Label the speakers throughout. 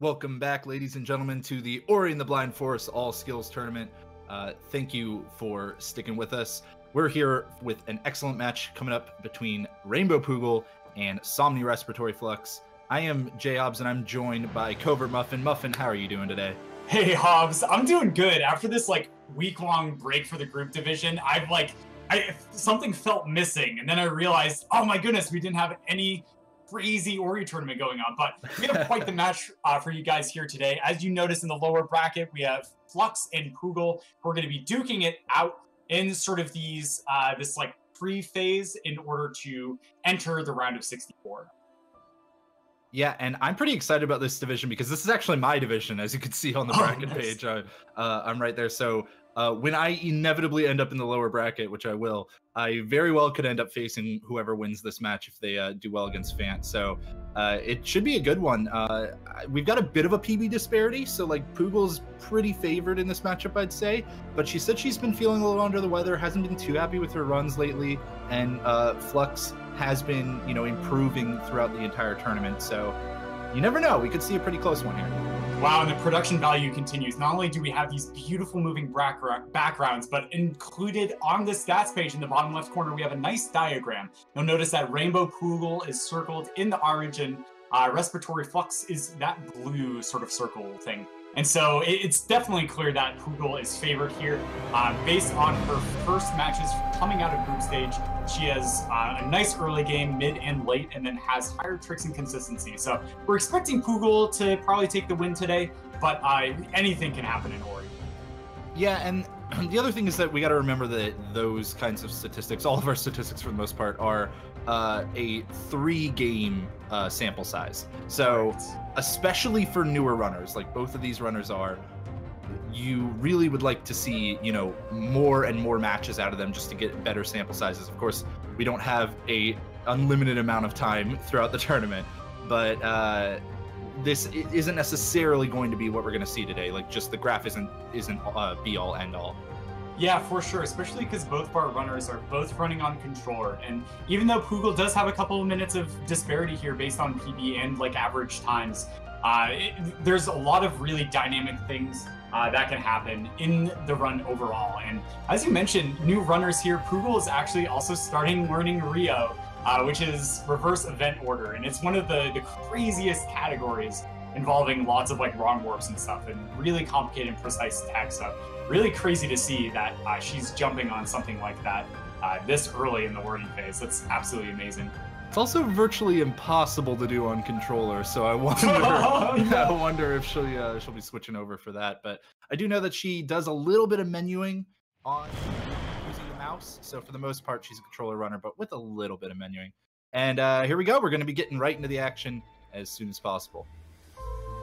Speaker 1: Welcome back, ladies and gentlemen, to the Ori and the Blind Forest All Skills Tournament. Thank you for sticking with us. We're here with an excellent match coming up between RainbowPoogle and Somni Respiratory Flux. I am Jay Hobbs, and I'm joined by Covert Muffin. Muffin, how are you doing today?
Speaker 2: Hey Hobbs, I'm doing good. After this week-long break for the group division, something felt missing, and then I realized, oh my goodness, we didn't have any crazy Ori tournament going on, but we have quite the match for you guys here today. As you notice in the lower bracket, we have Flux and Poogle who are going to be duking it out in sort of these this pre-phase in order to enter the round of 64.
Speaker 1: Yeah, and I'm pretty excited about this division because this is actually my division, as you can see on the bracket page. I'm right there. So when I inevitably end up in the lower bracket, which I will, I very well could end up facing whoever wins this match if they do well against Fant. So it should be a good one. We've got a bit of a PB disparity, so Poogle's pretty favored in this matchup, I'd say. But she said she's been feeling a little under the weather, hasn't been too happy with her runs lately, and Flux has been, improving throughout the entire tournament. So you never know. We could see a pretty close one here.
Speaker 2: Wow, and the production value continues. Not only do we have these beautiful moving backgrounds, but included on the stats page in the bottom left corner, we have a nice diagram. You'll notice that RainbowPoogle is circled in the orange, and Respiratory Flux is that blue sort of circle thing. And so it's definitely clear that Poogle is favored here. Based on her first matches coming out of group stage, she has a nice early game, mid and late, and then has higher tricks and consistency. So we're expecting Poogle to probably take the win today, but anything can happen in Ori.
Speaker 1: Yeah, and the other thing is that we got to remember that those kinds of statistics, all of our statistics for the most part, are a 3-game sample size. So especially for newer runners, like both of these runners are, you really would like to see, more and more matches out of them just to get better sample sizes. Of course, we don't have a unlimited amount of time throughout the tournament, but this isn't necessarily going to be what we're going to see today. Just the graph isn't be all end all.
Speaker 2: Yeah, for sure, especially because both of our runners are both running on controller. And even though Poogle does have a couple of minutes of disparity here based on PB and average times, there's a lot of really dynamic things that can happen in the run overall. And as you mentioned, new runners here, Poogle is actually also starting learning Rio, which is reverse event order. And it's one of the craziest categories involving lots of wrong warps and stuff and really complicated and precise attacks. So really crazy to see that she's jumping on something like that this early in the learning phase. That's absolutely amazing.
Speaker 1: It's also virtually impossible to do on controller, so I wonder if she'll be switching over for that. But I do know that she does a little bit of menuing on using the mouse. So for the most part, she's a controller runner, but with a little bit of menuing. And here we go. We're going to be getting right into the action as soon as possible.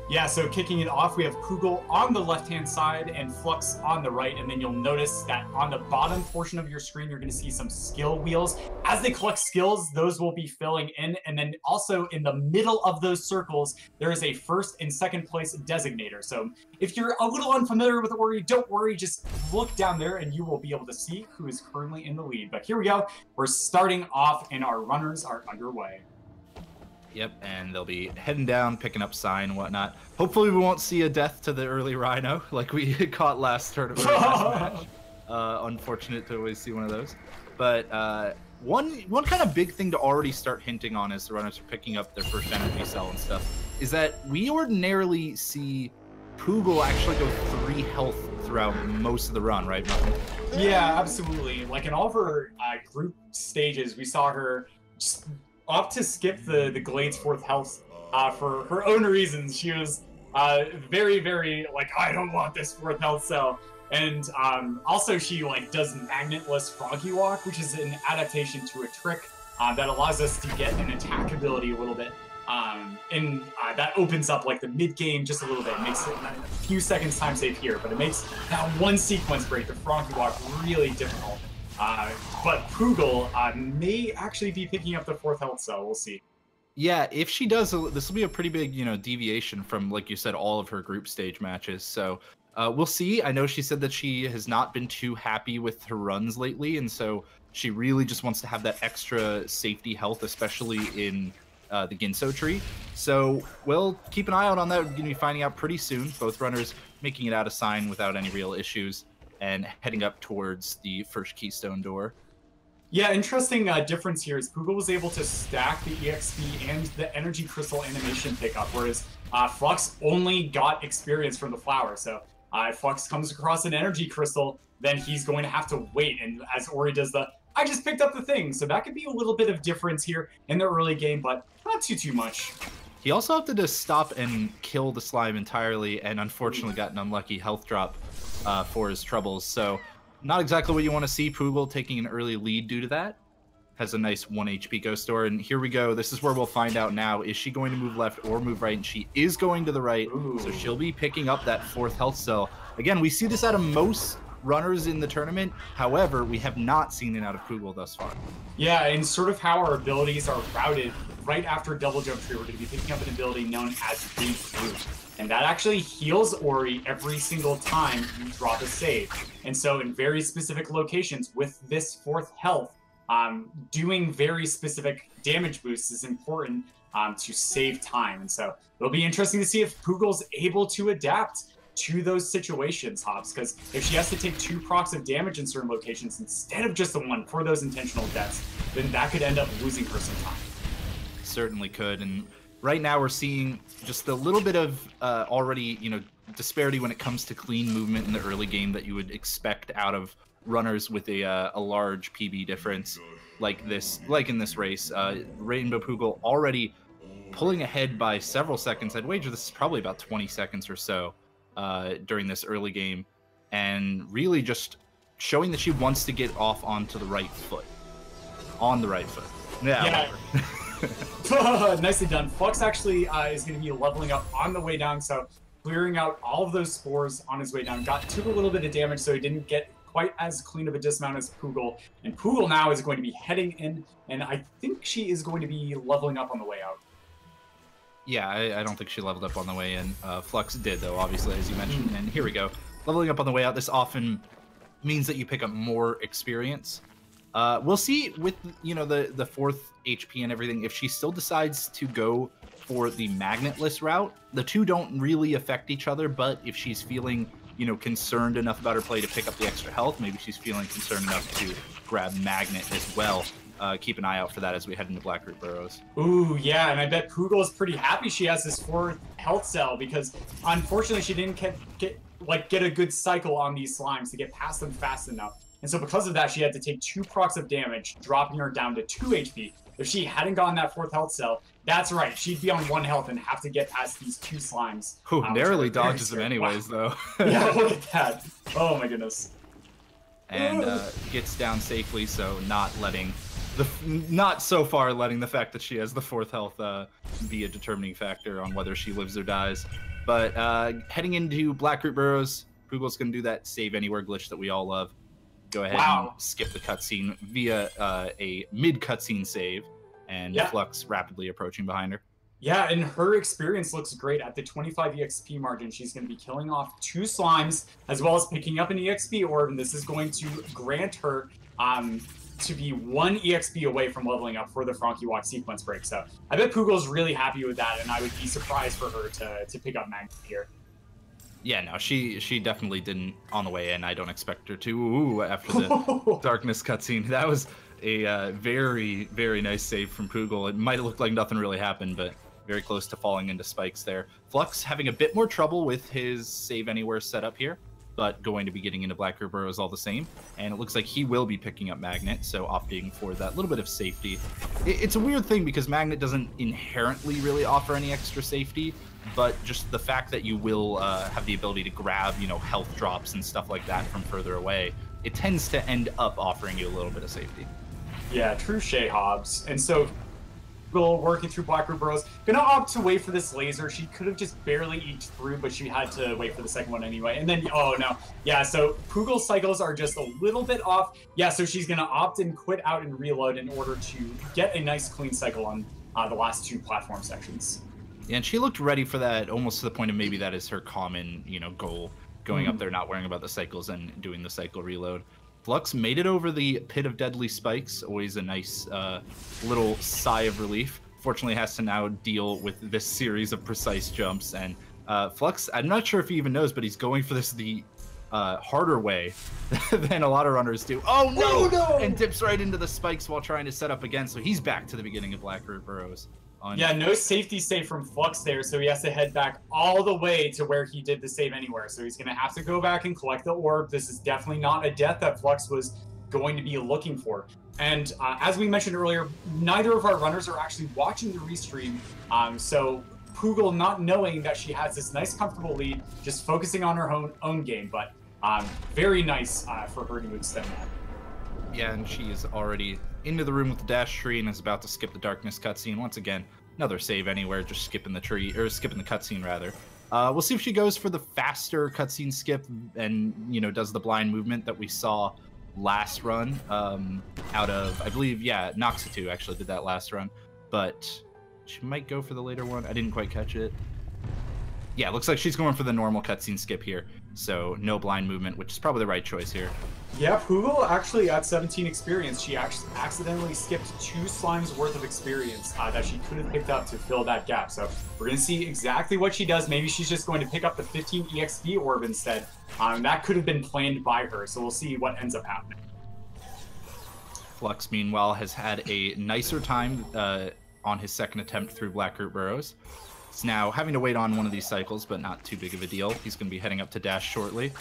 Speaker 2: Yeah, so kicking it off, we have Poogle on the left-hand side and Flux on the right, and then you'll notice that on the bottom portion of your screen, you're going to see some skill wheels. As they collect skills, those will be filling in, and then also in the middle of those circles, there is a first and second place designator. So if you're a little unfamiliar with Ori, don't worry, just look down there and you will be able to see who is currently in the lead. But here we go, we're starting off and our runners are underway.
Speaker 1: Yep, and they'll be heading down, picking up sign and whatnot. Hopefully we won't see a death to the early Rhino like we caught last tournament. Match. Unfortunate to always see one of those. But one kind of big thing to already start hinting on as the runners are picking up their first energy cell and stuff is that we ordinarily see Poogle actually go 3 health throughout most of the run, right, Muffin?
Speaker 2: Yeah, absolutely. In all of her group stages, we saw her just opt to skip the Glade's 4th health for her own reasons. She was very, very I don't want this 4th health cell. And also she does magnetless Froggy Walk, which is an adaptation to a trick that allows us to get an attack ability a little bit. And that opens up the mid game just a little bit. It makes it a few seconds time save here, but it makes that one sequence break, the Froggy Walk, really difficult. But Poogle may actually be picking up the 4th health cell. We'll see.
Speaker 1: Yeah, if she does, this will be a pretty big, deviation from, like you said, all of her group stage matches. So we'll see. I know she said that she has not been too happy with her runs lately, and so she really just wants to have that extra safety health, especially in the Ginso tree. So we'll keep an eye out on that. We're going to be finding out pretty soon. Both runners making it out of sign without any real issues and heading up towards the first keystone door.
Speaker 2: Yeah, interesting difference here is Poogle was able to stack the EXP and the energy crystal animation pickup, whereas Flux only got experience from the flower. So if Flux comes across an energy crystal, then he's going to have to wait. And as Ori does I just picked up the thing. So that could be a little bit of difference here in the early game, but not too much.
Speaker 1: He also opted to stop and kill the slime entirely, and unfortunately got an unlucky health drop for his troubles. So not exactly what you want to see. Poogle taking an early lead due to that. Has a nice 1 HP Ghost Door, and here we go. This is where we'll find out now. Is she going to move left or move right? And she is going to the right, so she'll be picking up that 4th health cell. Again, we see this out of most runners in the tournament. However, we have not seen it out of Poogle thus far.
Speaker 2: Yeah, and sort of how our abilities are routed right after double jump tree, we're going to be picking up an ability known as Beat Through. And that actually heals Ori every single time you drop a save. And so in very specific locations with this 4th health, doing very specific damage boosts is important to save time. And so it'll be interesting to see if Poogle's able to adapt to those situations, Hobbs, because if she has to take 2 procs of damage in certain locations instead of just the 1 for those intentional deaths, then that could end up losing her some time.
Speaker 1: Certainly could. And right now we're seeing just a little bit of already, disparity when it comes to clean movement in the early game that you would expect out of runners with a large PB difference like in this race. RainbowPoogle already pulling ahead by several seconds. I'd wager this is probably about 20 seconds or so during this early game, and really just showing that she wants to get off onto the right foot. On the right foot. Yeah.
Speaker 2: Nicely done. Flux actually is going to be leveling up on the way down, so clearing out all of those spores on his way down. Took a little bit of damage, so he didn't get quite as clean of a dismount as Poogle. And Poogle now is going to be heading in, and I think she is going to be leveling up on the way out.
Speaker 1: Yeah, I don't think she leveled up on the way in. Flux did, though, obviously, as you mentioned. And here we go. Leveling up on the way out. This often means that you pick up more experience. We'll see with, the 4th HP and everything, if she still decides to go for the magnetless route. The two don't really affect each other, but if she's feeling, concerned enough about her play to pick up the extra health, maybe she's feeling concerned enough to grab magnet as well. Keep an eye out for that as we head into Blackroot Burrows.
Speaker 2: Ooh, yeah, and I bet Poogle is pretty happy she has this 4th health cell, because unfortunately she didn't get a good cycle on these slimes to get past them fast enough. And so because of that, she had to take 2 procs of damage, dropping her down to 2 HP. If she hadn't gotten that 4th health cell, that's right, she'd be on 1 health and have to get past these 2 slimes.
Speaker 1: Who narrowly dodges them anyways, though.
Speaker 2: Yeah, look at that. Oh my goodness.
Speaker 1: And gets down safely, so not so far letting the fact that she has the 4th health be a determining factor on whether she lives or dies. But heading into Blackroot Burrows, Poogle's going to do that save anywhere glitch that we all love. Go ahead and skip the cutscene via a mid-cutscene save, and Flux rapidly approaching behind her.
Speaker 2: Yeah, and her experience looks great at the 25 EXP margin. She's going to be killing off 2 slimes, as well as picking up an EXP orb, and this is going to grant her to be 1 EXP away from leveling up for the Frankie Walk sequence break. So I bet Poogle's really happy with that, and I would be surprised for her to pick up Magnet here.
Speaker 1: Yeah, no, she definitely didn't on the way in. I don't expect her to after the darkness cutscene. That was a very, very nice save from Poogle. It might have looked like nothing really happened, but very close to falling into spikes there. Flux having a bit more trouble with his save anywhere setup here, but going to be getting into Blackroot Burrows all the same. And it looks like he will be picking up Magnet, so opting for that little bit of safety. It's a weird thing because Magnet doesn't inherently really offer any extra safety, but just the fact that you will have the ability to grab, health drops and stuff like that from further away, it tends to end up offering you a little bit of safety.
Speaker 2: Yeah, true Shay Hobbs. And so working through Blackroot Burrows, gonna opt to wait for this laser. She could have just barely eked through, but she had to wait for the second one anyway. And then, oh no. Yeah, so Poogle's cycles are just a little bit off. Yeah, so she's gonna opt and quit out and reload in order to get a nice clean cycle on the last 2 platform sections.
Speaker 1: Yeah, and she looked ready for that, almost to the point of maybe that is her common, goal, going up there, not worrying about the cycles and doing the cycle reload. Flux made it over the pit of deadly spikes, always a nice little sigh of relief. fortunately has to now deal with this series of precise jumps. And Flux, I'm not sure if he even knows, but he's going for this the harder way than a lot of runners do. Oh no! And dips right into the spikes while trying to set up again. So he's back to the beginning of Blackroot Burrows.
Speaker 2: Yeah, no safety save from Flux there, so he has to head back all the way to where he did the save anywhere. So he's going to have to go back and collect the orb. This is definitely not a death that Flux was going to be looking for. And as we mentioned earlier, neither of our runners are actually watching the restream. So Poogle, not knowing that she has this nice, comfortable lead, just focusing on her own game. But very nice for her to extend that.
Speaker 1: Yeah, and she is already into the room with the dash tree and is about to skip the darkness cutscene. Once again, another save anywhere, just skipping the tree, or skipping the cutscene rather. We'll see if she goes for the faster cutscene skip and, you know, does the blind movement that we saw last run out of, I believe, yeah, Noxatu actually did that last run. But she might go for the later one. I didn't quite catch it. Yeah, looks like she's going for the normal cutscene skip here. So no blind movement, which is probably the right choice here.
Speaker 2: Yeah, Poogle actually at 17 experience, she actually accidentally skipped 2 slimes worth of experience that she could have picked up to fill that gap. So we're going to see exactly what she does. Maybe she's just going to pick up the 15 EXP orb instead. That could have been planned by her, so we'll see what ends up happening.
Speaker 1: Flux, meanwhile, has had a nicer time on his second attempt through Blackroot Burrows. He's now having to wait on one of these cycles, but not too big of a deal. He's going to be heading up to Dash shortly.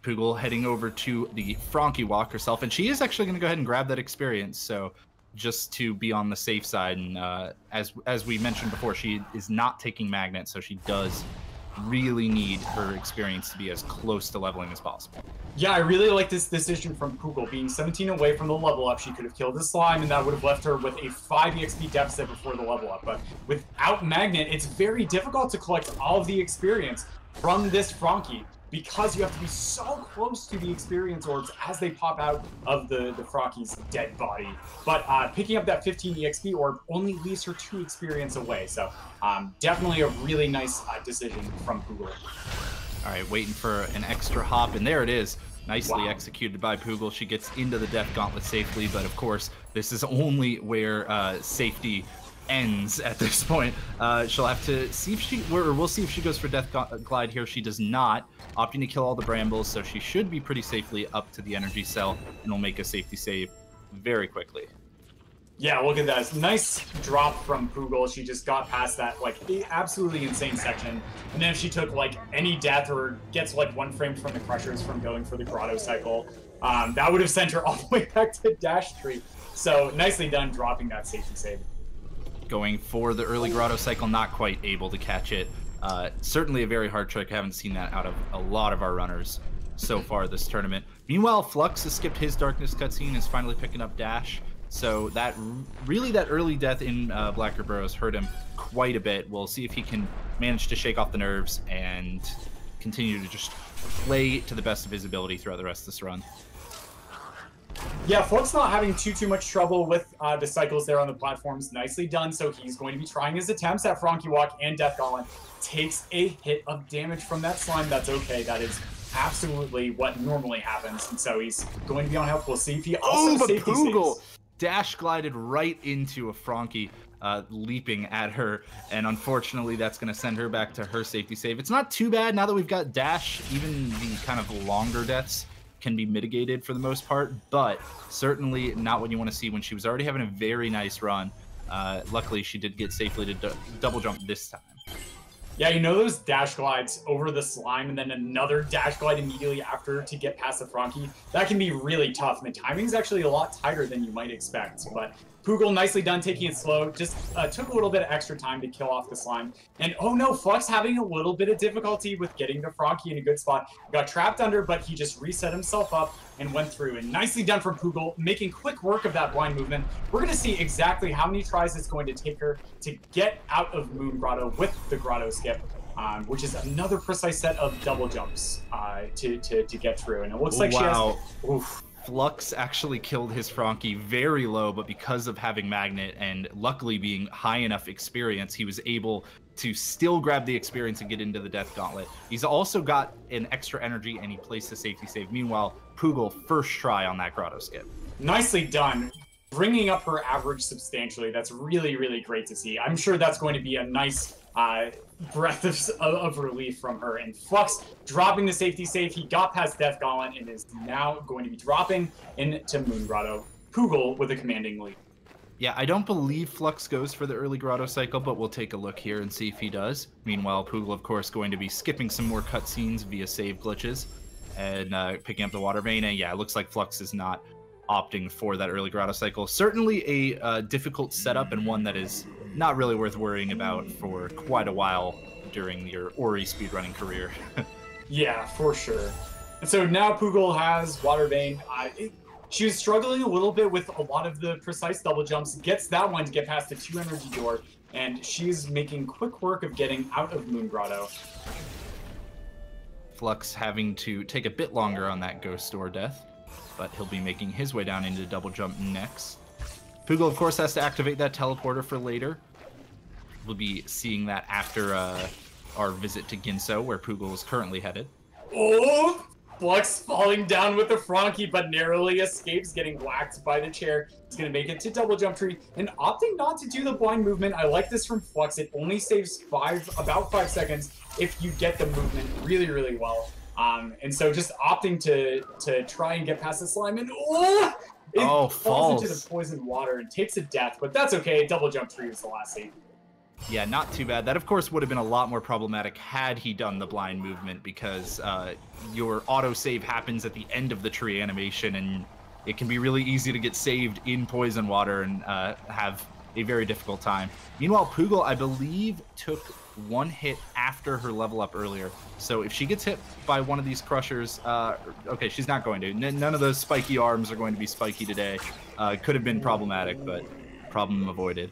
Speaker 1: Poogle heading over to the Frankie Walk herself, and she is actually going to go ahead and grab that experience. So just to be on the safe side, and as we mentioned before, she is not taking Magnet, so she does really need her experience to be as close to leveling as possible.
Speaker 2: Yeah, I really like this decision from Poogle. Being 17 away from the level up, she could have killed the slime, and that would have left her with a 5 EXP deficit before the level up. But without Magnet, it's very difficult to collect all of the experience from this Frankie, because you have to be so close to the experience orbs as they pop out of the Frankie's dead body. But picking up that 15 EXP orb only leaves her 2 experience away. So definitely a really nice decision from Poogle.
Speaker 1: All right, waiting for an extra hop, and there it is. Nicely executed by Poogle. She gets into the Death Gauntlet safely, but of course, this is only where safety ends at this point. She'll have to see if she, or we'll see if she goes for Death Glide here. She does not, opting to kill all the brambles, so she should be pretty safely up to the energy cell, and will make a safety save very quickly.
Speaker 2: Yeah, look at that. Nice drop from Poogle. She just got past that, like, absolutely insane section. And then if she took, like, any death or gets, like, 1 frame from the Crushers from going for the Grotto cycle, that would have sent her all the way back to Dash Tree. So, nicely done dropping that safety save.
Speaker 1: Going for the early Grotto cycle, not quite able to catch it. Certainly a very hard trick. I haven't seen that out of a lot of our runners so far this tournament. Meanwhile, Flux has skipped his Darkness cutscene, is finally picking up Dash. So that early death in Blackroot Burrows hurt him quite a bit. We'll see if he can manage to shake off the nerves and continue to just play to the best of his ability throughout the rest of this run.
Speaker 2: Yeah, Flux not having too much trouble with the cycles there on the platforms. Nicely done. So he's going to be trying his attempts at Frankie Walk and Death Gauntlet. Takes a hit of damage from that slime. That's okay. That is absolutely what normally happens. And so he's going to be on health. We'll see if he also safety saves.
Speaker 1: Dash glided right into a Frankie, leaping at her, and unfortunately that's going to send her back to her safety save. It's not too bad now that we've got Dash. Even the kind of longer deaths can be mitigated for the most part, but certainly not what you want to see when she was already having a very nice run. Luckily, she did get safely to double jump this time.
Speaker 2: Yeah, you know those dash glides over the slime and then another dash glide immediately after to get past the Frankie? That can be really tough, and the timing's actually a lot tighter than you might expect. But Poogle, nicely done, taking it slow. Just took a little bit of extra time to kill off the slime. And oh no, Flux having a little bit of difficulty with getting the Frankie in a good spot. Got trapped under, but he just reset himself up and went through. And nicely done from Poogle, making quick work of that blind movement. We're going to see exactly how many tries it's going to take her to get out of Moon Grotto with the Grotto skip, which is another precise set of double jumps to get through. And it looks like she has... Oof.
Speaker 1: Flux actually killed his Frankie very low, but because of having Magnet and luckily being high enough experience, he was able to still grab the experience and get into the Death Gauntlet. He's also got an extra energy and he placed the safety save. Meanwhile, Poogle first try on that Grotto skip.
Speaker 2: Nicely done. bringing up her average substantially. That's really, really great to see. I'm sure that's going to be a nice breath of relief from her. And Flux dropping the safety save. He got past Death Gauntlet and is now going to be dropping into Moon Grotto. Poogle with a commanding lead.
Speaker 1: Yeah, I don't believe Flux goes for the early Grotto cycle, but we'll take a look here and see if he does. Meanwhile, Poogle, of course, going to be skipping some more cutscenes via save glitches and picking up the Water Vein. And yeah, it looks like Flux is not opting for that early Grotto cycle. Certainly a difficult setup and one that is not really worth worrying about for quite a while during your Ori speedrunning career.
Speaker 2: Yeah, for sure. And so now Poogle has Water Vein. She was struggling a little bit with a lot of the precise double jumps, gets that one to get past the 2 energy door, and she's making quick work of getting out of Moon Grotto.
Speaker 1: Flux having to take a bit longer on that Ghost Door death, but he'll be making his way down into double jump next. Poogle, of course, has to activate that teleporter for later. We'll be seeing that after our visit to Ginso, where Poogle is currently headed.
Speaker 2: Oh! Flux falling down with the Frankie, but narrowly escapes getting whacked by the chair. He's going to make it to double jump tree and opting not to do the blind movement. I like this from Flux. It only saves about 5 seconds if you get the movement really, really well. And so just opting to try and get past the slime and falls into the poison water and takes a death, but that's okay. Double jump tree was the last save.
Speaker 1: Yeah, not too bad. That, of course, would have been a lot more problematic had he done the blind movement, because your autosave happens at the end of the tree animation, and it can be really easy to get saved in poison water and have a very difficult time. Meanwhile, Poogle, I believe, took 1 hit after her level up earlier. So if she gets hit by one of these crushers, okay, she's not going to. None of those spiky arms are going to be spiky today. Could have been problematic, but problem avoided.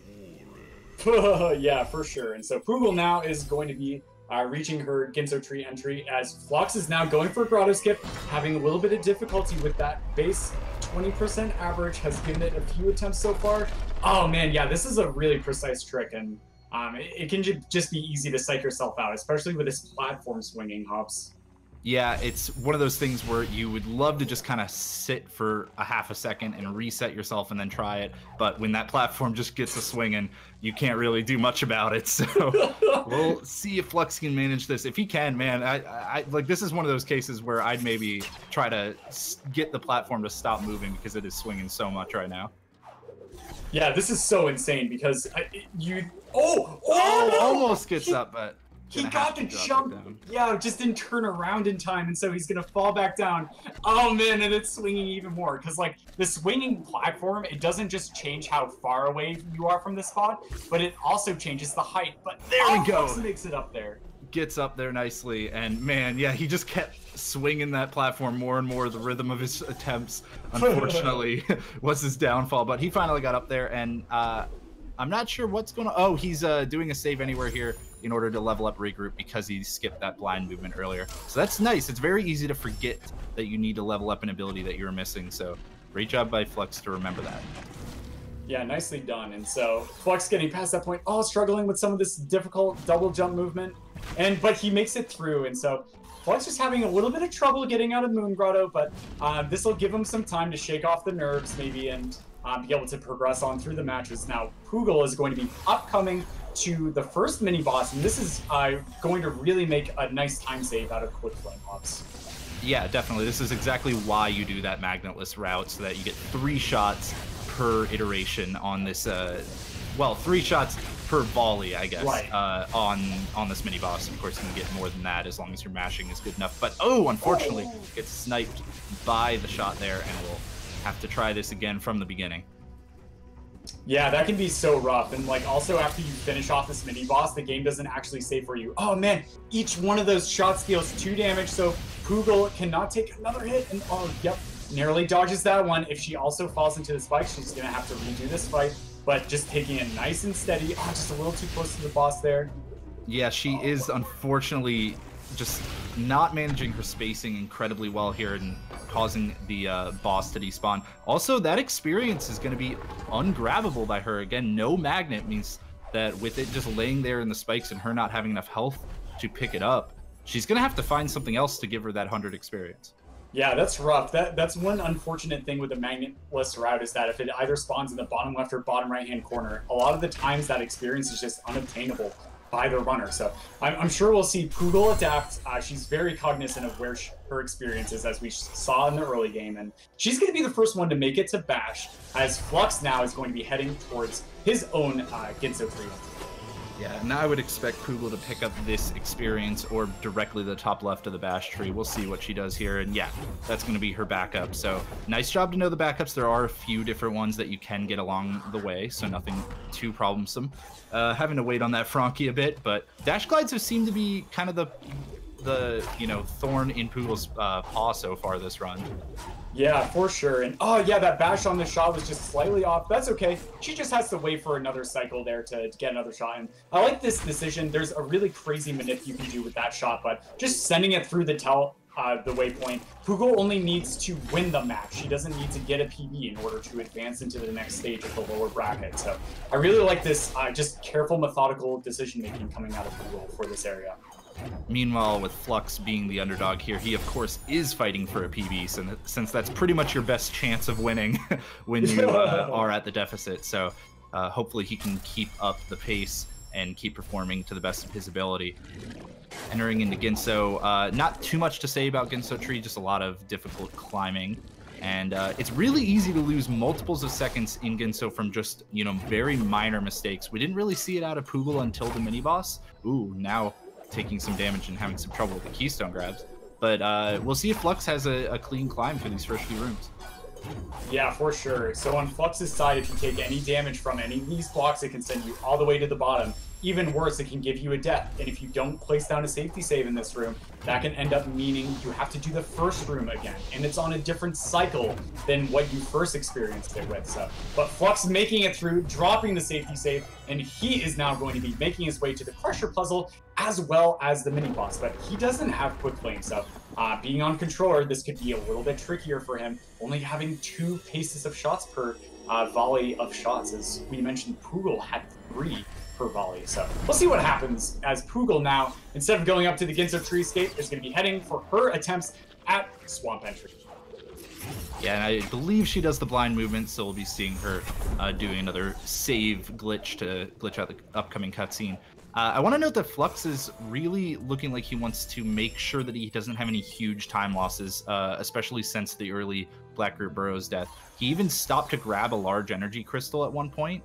Speaker 2: Yeah, for sure. And so Poogle now is going to be reaching her Ginso tree entry, as Flux is now going for a Grotto skip, having a little bit of difficulty with that base 20% average, has given it a few attempts so far. Oh man, yeah, this is a really precise trick, and it can just be easy to psych yourself out, especially with this platform swinging hops.
Speaker 1: Yeah, it's one of those things where you would love to just kind of sit for a half a second and reset yourself and then try it. But when that platform just gets a swinging, you can't really do much about it. So we'll see if Flux can manage this. If he can, man, I like, this is one of those cases where I'd maybe try to get the platform to stop moving because it is swinging so much right now.
Speaker 2: Yeah, this is so insane because
Speaker 1: almost gets up, but
Speaker 2: he got the jump. Yeah, just didn't turn around in time, and so he's gonna fall back down. Oh man, and it's swinging even more because like the swinging platform, it doesn't just change how far away you are from the spot, but it also changes the height. But
Speaker 1: there we go.
Speaker 2: Makes it up there.
Speaker 1: Gets up there nicely, and man, yeah, he just kept swinging that platform more and more. The rhythm of his attempts, unfortunately, was his downfall. But he finally got up there, and I'm not sure what's going on. Oh, he's doing a save anywhere here in order to level up regroup because he skipped that blind movement earlier. So that's nice. It's very easy to forget that you need to level up an ability that you're missing. So great job by Flux to remember that.
Speaker 2: Yeah, nicely done. And so Flux getting past that point, struggling with some of this difficult double jump movement, but he makes it through. And so Flux is having a little bit of trouble getting out of Moon Grotto, but this will give him some time to shake off the nerves maybe and be able to progress on through the matches. Now, Poogle is going to be upcoming to the first mini-boss, and this is going to really make a nice time save out of quick flame hops.
Speaker 1: Yeah, definitely. This is exactly why you do that magnetless route, so that you get 3 shots per iteration on this, 3 shots per volley, I guess,
Speaker 2: right.
Speaker 1: On this mini-boss. Of course, you can get more than that as long as your mashing is good enough. But, unfortunately, gets sniped by the shot there, and we'll have to try this again from the beginning.
Speaker 2: Yeah, that can be so rough. And like also after you finish off this mini boss, the game doesn't actually save for you. Oh man, each one of those shots deals 2 damage, so Poogle cannot take another hit. And narrowly dodges that one. If she also falls into the spike, she's gonna have to redo this fight, but just taking it nice and steady. Just a little too close to the boss there.
Speaker 1: Yeah, she is unfortunately just not managing her spacing incredibly well here and causing the boss to despawn. Also, that experience is going to be ungrabbable by her. Again, no magnet means that with it just laying there in the spikes and her not having enough health to pick it up, she's going to have to find something else to give her that 100 experience.
Speaker 2: Yeah, that's rough. That's one unfortunate thing with the magnetless route is that if it either spawns in the bottom left or bottom right hand corner, a lot of the times that experience is just unobtainable by the runner. So I'm sure we'll see Poogle adapt. She's very cognizant of where her experience is, as we saw in the early game, and she's going to be the first one to make it to Bash, as Flux now is going to be heading towards his own Ginso tree.
Speaker 1: Yeah, now I would expect Poogle to pick up this experience or directly the top left of the Bash tree. We'll see what she does here, and yeah, that's going to be her backup. So nice job to know the backups. There are a few different ones that you can get along the way, so nothing too problemsome. Having to wait on that Frankie a bit, but dash glides have seemed to be kind of the thorn in Poogle's paw so far this run.
Speaker 2: Yeah, for sure. And oh yeah, that bash on the shot was just slightly off. That's okay. She just has to wait for another cycle there to get another shot. And I like this decision. There's a really crazy manip you can do with that shot, but just sending it through the waypoint. Poogle only needs to win the match. She doesn't need to get a PB in order to advance into the next stage of the lower bracket. So I really like this just careful, methodical decision making coming out of Poogle for this area.
Speaker 1: Meanwhile, with Flux being the underdog here, he of course is fighting for a PB, since that's pretty much your best chance of winning when you are at the deficit. So hopefully he can keep up the pace and keep performing to the best of his ability. Entering into Ginso, not too much to say about Ginso Tree, just a lot of difficult climbing. And it's really easy to lose multiples of seconds in Ginso from just, very minor mistakes. We didn't really see it out of Poogle until the mini-boss. Ooh, now taking some damage and having some trouble with the keystone grabs. But we'll see if Flux has a clean climb for these first few rooms.
Speaker 2: Yeah, for sure. So on Flux's side, if you take any damage from any of these blocks, it can send you all the way to the bottom. Even worse, it can give you a death. And if you don't place down a safety save in this room, that can end up meaning you have to do the first room again. And it's on a different cycle than what you first experienced it with. So, but Flux making it through, dropping the safety save, and he is now going to be making his way to the Crusher puzzle as well as the mini-boss. But he doesn't have quick flame, so being on controller, this could be a little bit trickier for him, only having 2 paces of shots per volley of shots. As we mentioned, Poogle had 3 per volley. So we'll see what happens as Poogle now, instead of going up to the Ginso treescape, is going to be heading for her attempts at Swamp Entry.
Speaker 1: Yeah, and I believe she does the blind movement, so we'll be seeing her doing another save glitch to glitch out the upcoming cutscene. I want to note that Flux is really looking like he wants to make sure that he doesn't have any huge time losses, especially since the early Blackroot Burrow's death. He even stopped to grab a large energy crystal at one point.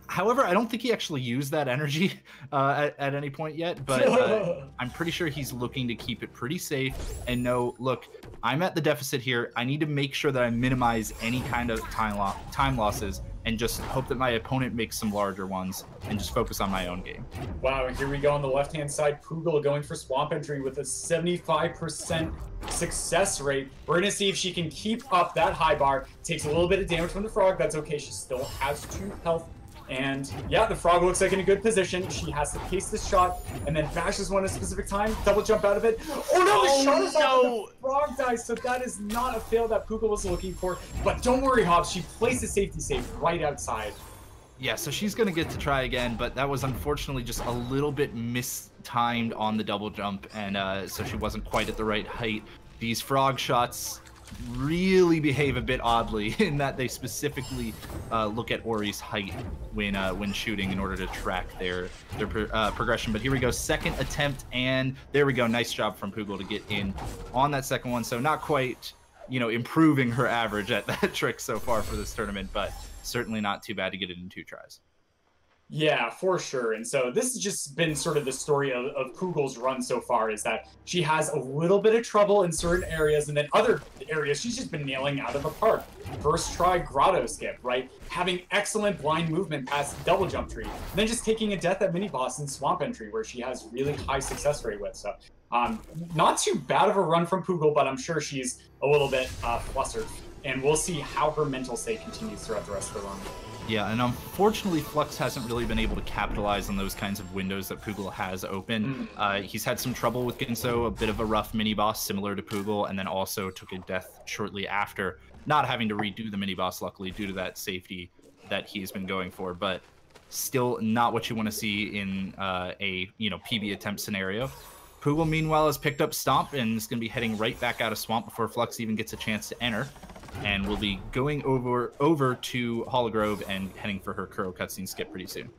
Speaker 1: However, I don't think he actually used that energy at any point yet, but I'm pretty sure he's looking to keep it pretty safe and know, look, I'm at the deficit here. I need to make sure that I minimize any kind of time losses and just hope that my opponent makes some larger ones and just focus on my own game.
Speaker 2: Wow, and here we go on the left-hand side. Poogle going for Swamp Entry with a 75% success rate. We're going to see if she can keep up that high bar. Takes a little bit of damage from the frog. That's okay. She still has 2 health. And yeah, the frog looks like in a good position. She has to pace this shot and then bashes one at a specific time. Double jump out of it. Oh no, the shot is out and the frog dies. So that is not a fail that Poogle was looking for. But don't worry, Hobbs. She placed a safety save right outside.
Speaker 1: Yeah, so she's going to get to try again, but that was unfortunately just a little bit mistimed on the double jump. And so she wasn't quite at the right height. These frog shots really behave a bit oddly in that they specifically look at Ori's height when shooting in order to track their progression. But here we go, second attempt, and there we go. Nice job from Poogle to get in on that second one. So not quite, improving her average at that trick so far for this tournament, but certainly not too bad to get it in 2 tries.
Speaker 2: Yeah, for sure. And so this has just been sort of the story of Poogle's run so far, is that she has a little bit of trouble in certain areas, and then other areas she's just been nailing out of the park. First try grotto skip, right? Having excellent blind movement past double jump tree, and then just taking a death at mini boss in Swamp Entry, where she has really high success rate with. So not too bad of a run from Poogle, but I'm sure she's a little bit flustered. And we'll see how her mental state continues throughout the rest of the run.
Speaker 1: Yeah, and unfortunately, Flux hasn't really been able to capitalize on those kinds of windows that Poogle has open. He's had some trouble with Ginso, a bit of a rough mini-boss similar to Poogle, and then also took a death shortly after, not having to redo the mini-boss, luckily, due to that safety that he's been going for, but still not what you want to see in a PB attempt scenario. Poogle, meanwhile, has picked up Stomp and is going to be heading right back out of Swamp before Flux even gets a chance to enter. And we'll be going over to Hologrove and heading for her Kuro cutscene skip pretty soon.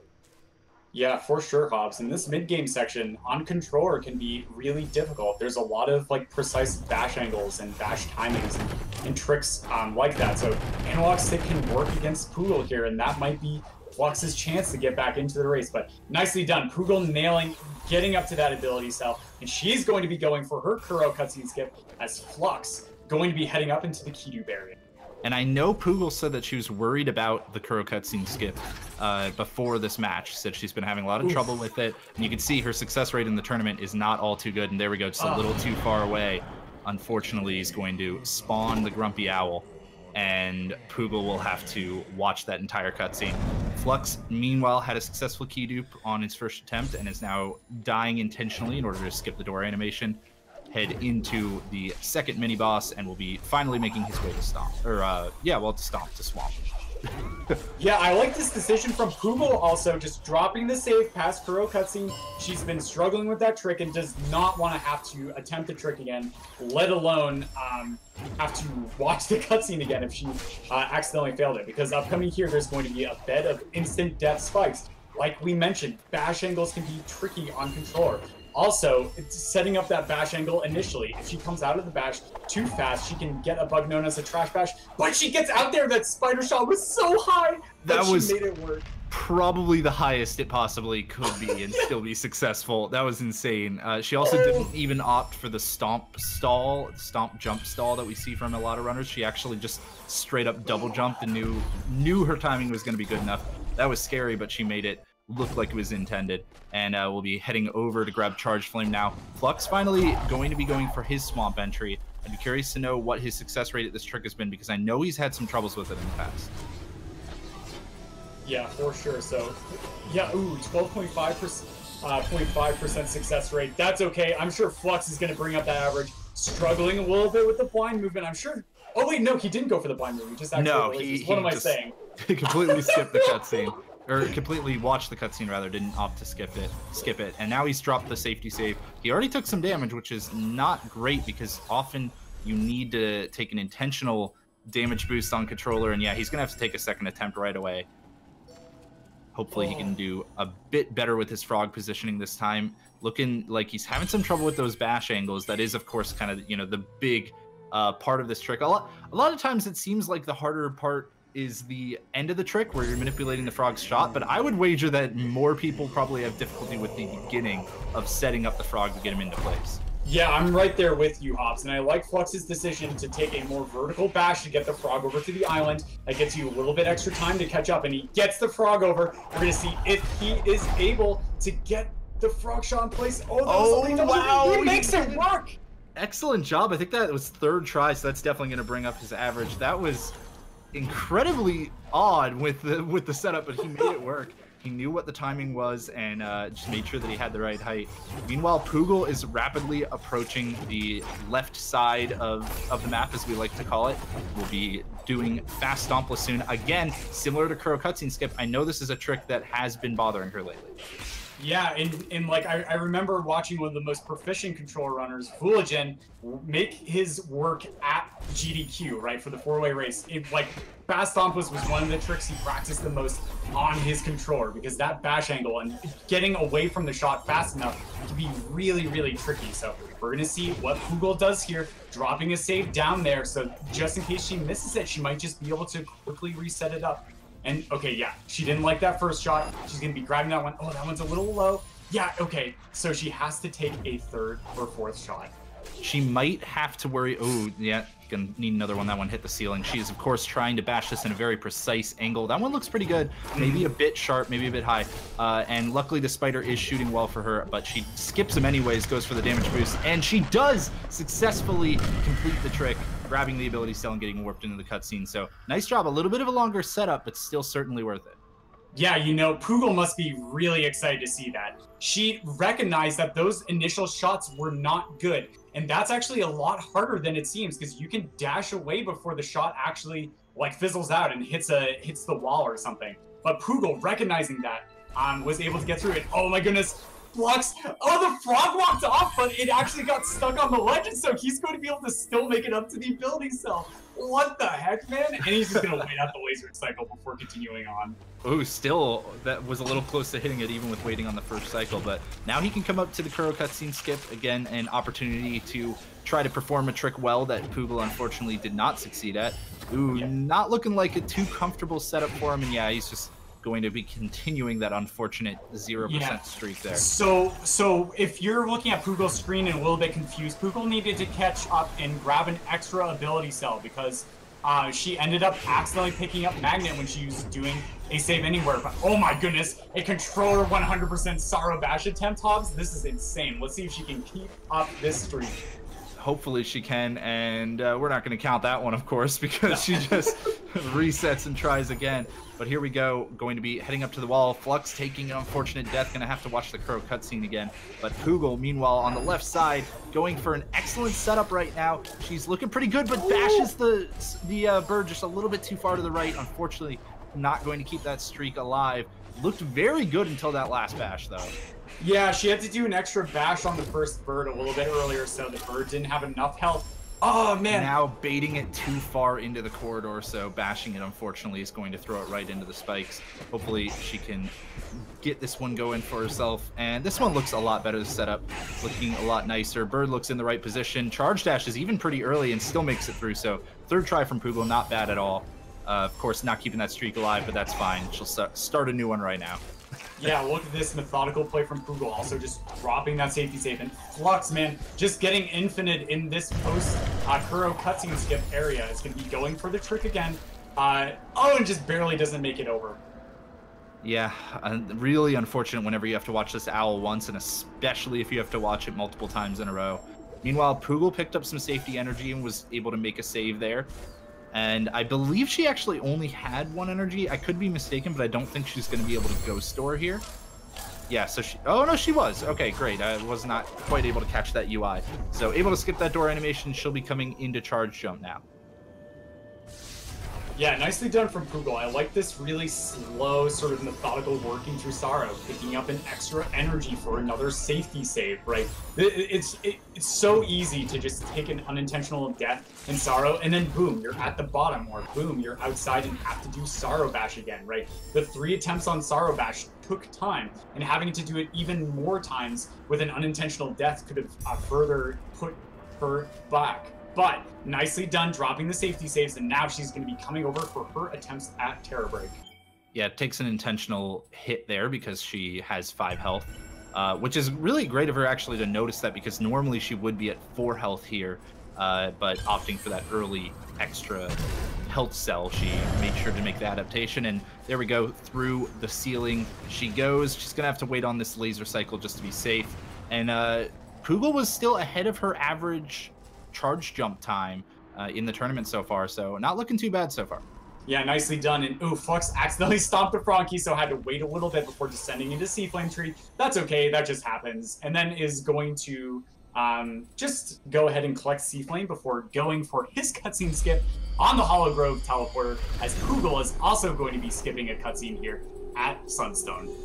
Speaker 2: Yeah, for sure, Hobbs. In this mid-game section, on controller can be really difficult. There's a lot of like precise bash angles and bash timings and tricks like that. So analog stick can work against Poogle here, and that might be Flux's chance to get back into the race. But nicely done. Poogle nailing, getting up to that ability cell, and she's going to be going for her Kuro cutscene skip as Flux going to be heading up into the Kidu barrier.
Speaker 1: And I know Poogle said that she was worried about the Kuro cutscene skip before this match. Said she's been having a lot of trouble with it. And you can see her success rate in the tournament is not all too good. And there we go, just a little too far away. Unfortunately, he's going to spawn the Grumpy Owl. And Poogle will have to watch that entire cutscene. Flux, meanwhile, had a successful key dupe on his first attempt and is now dying intentionally in order to skip the door animation. Head into the second mini boss and will be finally making his way to Stomp. Or, to Swamp.
Speaker 2: Yeah, I like this decision from Poogle also, just dropping the save past Kuro cutscene. She's been struggling with that trick and does not want to have to attempt the trick again, let alone have to watch the cutscene again if she accidentally failed it. Because upcoming here, there's going to be a bed of instant death spikes. Like we mentioned, bash angles can be tricky on controller. Also, it's setting up that bash angle initially. If she comes out of the bash too fast, she can get a bug known as a trash bash. But she gets out there, that spider shot was so high that she made it work.
Speaker 1: Probably the highest it possibly could be and still be successful. That was insane. She also didn't even opt for the stomp jump stall that we see from a lot of runners. She actually just straight up double jumped and knew her timing was going to be good enough. That was scary, but she made it look like it was intended. And we'll be heading over to grab Charge Flame now. Flux finally going to be going for his Swamp entry. I'd be curious to know what his success rate at this trick has been, because I know he's had some troubles with it in the past.
Speaker 2: Yeah, for sure. So, yeah, 12.5% success rate. That's okay. I'm sure Flux is going to bring up that average. Struggling a little bit with the blind movement, I'm sure. Oh, wait, no, he didn't go for the blind movement. Just actually what am I saying?
Speaker 1: He completely skipped the cutscene. Or completely watched the cutscene, rather, didn't opt to skip it. And now he's dropped the safety save. He already took some damage, which is not great, because often you need to take an intentional damage boost on controller. And yeah, he's going to have to take a second attempt right away. Hopefully he can do a bit better with his frog positioning this time. Looking like he's having some trouble with those bash angles. That is, of course, kind of, the big part of this trick. A lot of times it seems like the harder part is the end of the trick where you're manipulating the frog's shot, but I would wager that more people probably have difficulty with the beginning of setting up the frog to get him into place.
Speaker 2: Yeah, I'm right there with you, Hobbs, and I like Flux's decision to take a more vertical bash to get the frog over to the island. That gives you a little bit extra time to catch up, and he gets the frog over. We're going to see if he is able to get the frog shot in place. Wow! He makes it work!
Speaker 1: Excellent job. I think that was third try, so that's definitely going to bring up his average. That was incredibly odd with the setup, but he made it work. He knew what the timing was and just made sure that he had the right height. Meanwhile, Poogle is rapidly approaching the left side of the map, as we like to call it. We'll be doing fast Stompless soon. Again, similar to Kuro cutscene skip, I know this is a trick that has been bothering her lately.
Speaker 2: Yeah, and like I remember watching one of the most proficient controller runners, Fooligen, make his work at GDQ, right, for the 4-way race. Fast Stomp was one of the tricks he practiced the most on his controller, because that bash angle and getting away from the shot fast enough can be really, really tricky. So we're going to see what Poogle does here, dropping a save down there, so just in case she misses it, she might just be able to quickly reset it up. And, okay, yeah, she didn't like that first shot. She's going to be grabbing that one. Oh, that one's a little low. Yeah, okay, so she has to take a third or fourth shot.
Speaker 1: She might have to worry. Oh, yeah, gonna need another one. That one hit the ceiling. She is, of course, trying to bash this in a very precise angle. That one looks pretty good. Maybe a bit sharp, maybe a bit high. And luckily, the spider is shooting well for her, but she skips him anyways, goes for the damage boost, and she does successfully complete the trick, grabbing the ability cell and getting warped into the cutscene. So nice job. A little bit of a longer setup, but still certainly worth it.
Speaker 2: Yeah, Poogle must be really excited to see that. She recognized that those initial shots were not good. And that's actually a lot harder than it seems, because you can dash away before the shot actually fizzles out and hits the wall or something. But Poogle, recognizing that, was able to get through it. Oh my goodness. Flux. Oh, the frog walked off, but it actually got stuck on the ledge, and so he's going to be able to still make it up to the ability cell. What the heck, man? And he's just going to wait out the laser cycle before continuing on.
Speaker 1: Oh, still, that was a little close to hitting it even with waiting on the first cycle, but now he can come up to the Kuro cutscene skip. Again, an opportunity to try to perform a trick well that Poogle unfortunately did not succeed at. Ooh, not looking like a too comfortable setup for him, and yeah, he's just going to be continuing that unfortunate 0% streak there.
Speaker 2: So if you're looking at Poogle's screen and a little bit confused, Poogle needed to catch up and grab an extra ability cell because she ended up accidentally picking up Magnet when she was doing a save anywhere. But oh my goodness, a controller 100% Sorrow Bash attempt, Hobbs. This is insane. Let's see if she can keep up this streak.
Speaker 1: Hopefully she can, and we're not going to count that one, of course, because she just resets and tries again. But here we go, going to be heading up to the wall. Flux taking an unfortunate death, going to have to watch the Crow cutscene again. But Poogle, meanwhile, on the left side, going for an excellent setup right now. She's looking pretty good, but bashes the bird just a little bit too far to the right. Unfortunately, not going to keep that streak alive. Looked very good until that last bash, though.
Speaker 2: Yeah, she had to do an extra bash on the first bird a little bit earlier, so the bird didn't have enough health. Oh, man.
Speaker 1: Now baiting it too far into the corridor, so bashing it, unfortunately, is going to throw it right into the spikes. Hopefully, she can get this one going for herself. And this one looks a lot better, the setup. Looking a lot nicer. Bird looks in the right position. Charge dash is even pretty early and still makes it through, so third try from Poogle, not bad at all. Of course, not keeping that streak alive, but that's fine. She'll start a new one right now.
Speaker 2: Yeah, look at this methodical play from Poogle, also just dropping that safety save. And Flux, man, just getting infinite in this post-Kuro cutscene skip area. Is going to be going for the trick again. And just barely doesn't make it over.
Speaker 1: Yeah, really unfortunate whenever you have to watch this owl once, and especially if you have to watch it multiple times in a row. Meanwhile, Poogle picked up some safety energy and was able to make a save there. And I believe she actually only had 1 energy. I could be mistaken, but I don't think she's going to be able to ghost store here. Yeah, so she... Oh, no, she was. Okay, great. I was not quite able to catch that UI. So able to skip that door animation. She'll be coming into charge jump now.
Speaker 2: Yeah, nicely done from Poogle. I like this really slow, sort of methodical working through Sorrow, picking up an extra energy for another safety save, right? It's so easy to just take an unintentional death in Sorrow, and then boom, you're at the bottom, or boom, you're outside and have to do Sorrow Bash again, right? The 3 attempts on Sorrow Bash took time, and having to do it even more times with an unintentional death could have further put her back. But nicely done dropping the safety saves, and now she's going to be coming over for her attempts at Terror Break.
Speaker 1: Yeah, it takes an intentional hit there because she has 5 health, which is really great of her actually to notice that, because normally she would be at 4 health here, but opting for that early extra health cell, she made sure to make the adaptation, and there we go, through the ceiling she goes. She's going to have to wait on this laser cycle just to be safe, and Poogle was still ahead of her average charge jump time in the tournament so far, so not looking too bad so far.
Speaker 2: Yeah, nicely done. And ooh, Flux accidentally stomped the Frankie, so had to wait a little bit before descending into Sea Flame Tree. That's okay, that just happens. And then is going to just go ahead and collect Sea Flame before going for his cutscene skip on the Hollow Grove teleporter, as Poogle is also going to be skipping a cutscene here at Sunstone.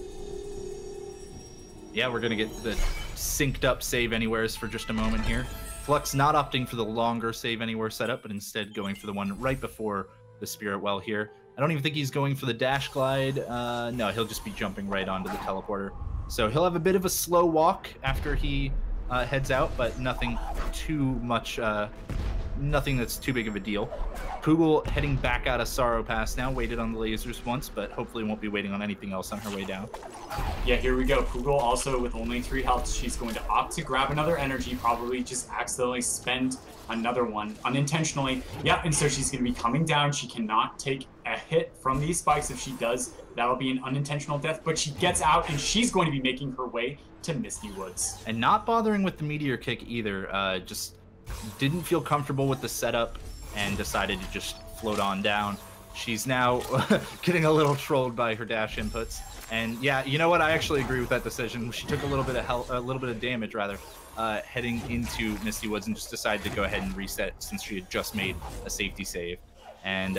Speaker 1: Yeah, we're gonna get the synced up save anywheres for just a moment here. Flux not opting for the longer save anywhere setup, but instead going for the one right before the Spirit Well here. I don't even think he's going for the dash glide. No, he'll just be jumping right onto the teleporter. So he'll have a bit of a slow walk after he heads out, but nothing too much, nothing that's too big of a deal. Poogle heading back out of Sorrow Pass now, waited on the lasers once, but hopefully won't be waiting on anything else on her way down.
Speaker 2: Yeah, here we go. Poogle also with only 3 health. She's going to opt to grab another energy, probably just accidentally spend another one unintentionally. Yeah, and so she's going to be coming down. She cannot take a hit from these spikes. If she does, that'll be an unintentional death, but she gets out and she's going to be making her way to Misty Woods.
Speaker 1: And not bothering with the meteor kick either. Just didn't feel comfortable with the setup and decided to just float on down. She's now getting a little trolled by her dash inputs. And yeah, you know what? I actually agree with that decision. She took a little bit of damage rather, heading into Misty Woods, and just decided to go ahead and reset since she had just made a safety save. And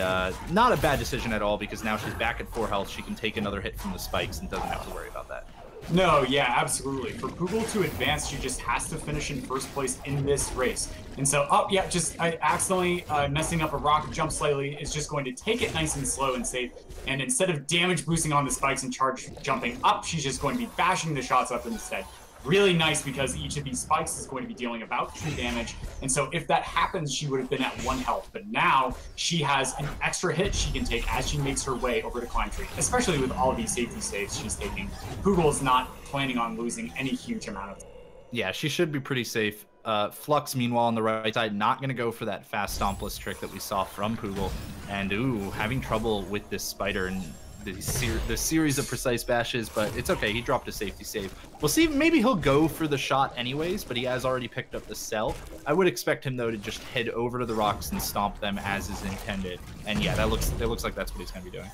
Speaker 1: not a bad decision at all, because now she's back at 4 health. She can take another hit from the spikes and doesn't have to worry about that.
Speaker 2: No, yeah, absolutely. For Poogle to advance, she just has to finish in first place in this race. And so, oh, yeah, just accidentally messing up a rocket jump slightly is just going to take it nice and slow and safe. And instead of damage boosting on the spikes and charge jumping up, she's just going to be bashing the shots up instead. Really nice because each of these spikes is going to be dealing about 2 damage. And so if that happens, she would have been at 1 health. But now she has an extra hit she can take as she makes her way over to Climb Tree, especially with all of these safety saves she's taking. Poogle is not planning on losing any huge amount of time.
Speaker 1: Yeah, she should be pretty safe. Flux, meanwhile, on the right side, not going to go for that fast stompless trick that we saw from Poogle. And, ooh, having trouble with this spider and the series of precise bashes, but it's okay. He dropped a safety save. We'll see. Maybe he'll go for the shot anyways, but he has already picked up the cell. I would expect him, though, to just head over to the rocks and stomp them as is intended. And, yeah, it looks like that's what he's going to be doing.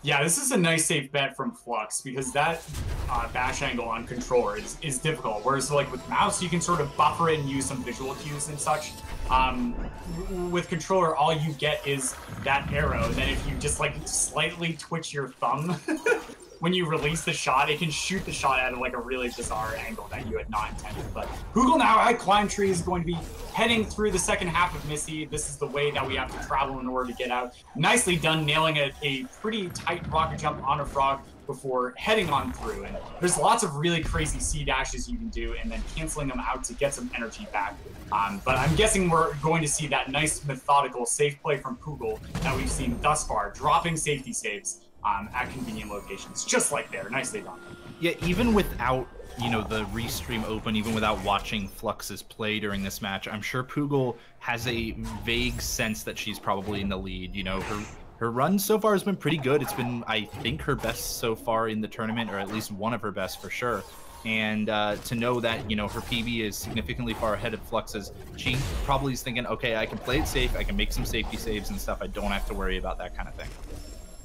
Speaker 2: Yeah, this is a nice safe bet from Flux because that bash angle on controller is difficult. Whereas like with mouse, you can sort of buffer it and use some visual cues and such. With controller, all you get is that arrow. And then if you just like slightly twitch your thumb when you release the shot, it can shoot the shot at like a really bizarre angle that you had not intended. But Poogle now at Climb Tree is going to be heading through the second half of Missy. This is the way that we have to travel in order to get out. Nicely done, nailing a pretty tight rocket jump on a frog before heading on through. And there's lots of really crazy C dashes you can do and then canceling them out to get some energy back. But I'm guessing we're going to see that nice methodical safe play from Poogle that we've seen thus far, dropping safety saves at convenient locations, just like there. Nicely done.
Speaker 1: Yeah, even without, you know, the restream open, even without watching Flux's play during this match, I'm sure Poogle has a vague sense that she's probably in the lead. You know, her run so far has been pretty good. It's been, I think, her best so far in the tournament, or at least one of her best for sure. And to know that, you know, her PB is significantly far ahead of Flux's, she probably is thinking, okay, I can play it safe, I can make some safety saves and stuff. I don't have to worry about that kind of thing.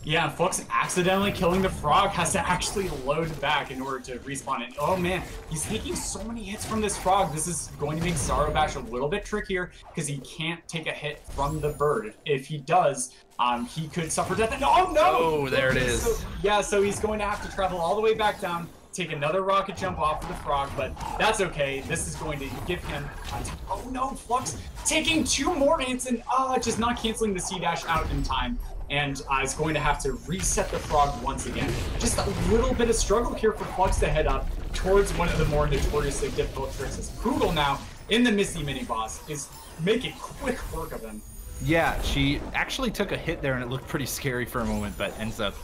Speaker 2: Yeah, Flux accidentally killing the frog has to actually load back in order to respawn it. Oh man, he's taking so many hits from this frog. This is going to make Zorobash a little bit trickier because he can't take a hit from the bird. If he does, he could suffer death. And oh no!
Speaker 1: Oh, there it is.
Speaker 2: So, yeah, so he's going to have to travel all the way back down, take another rocket jump off of the frog, but that's okay. This is going to give him oh no, Flux taking 2 more hits and just not canceling the C dash out in time. And is going to have to reset the frog once again. Just a little bit of struggle here for Flux to head up towards one of the more notoriously difficult tricks. As Poogle now, in the Misty mini-boss, is making quick work of him.
Speaker 1: Yeah, she actually took a hit there and it looked pretty scary for a moment, but ends up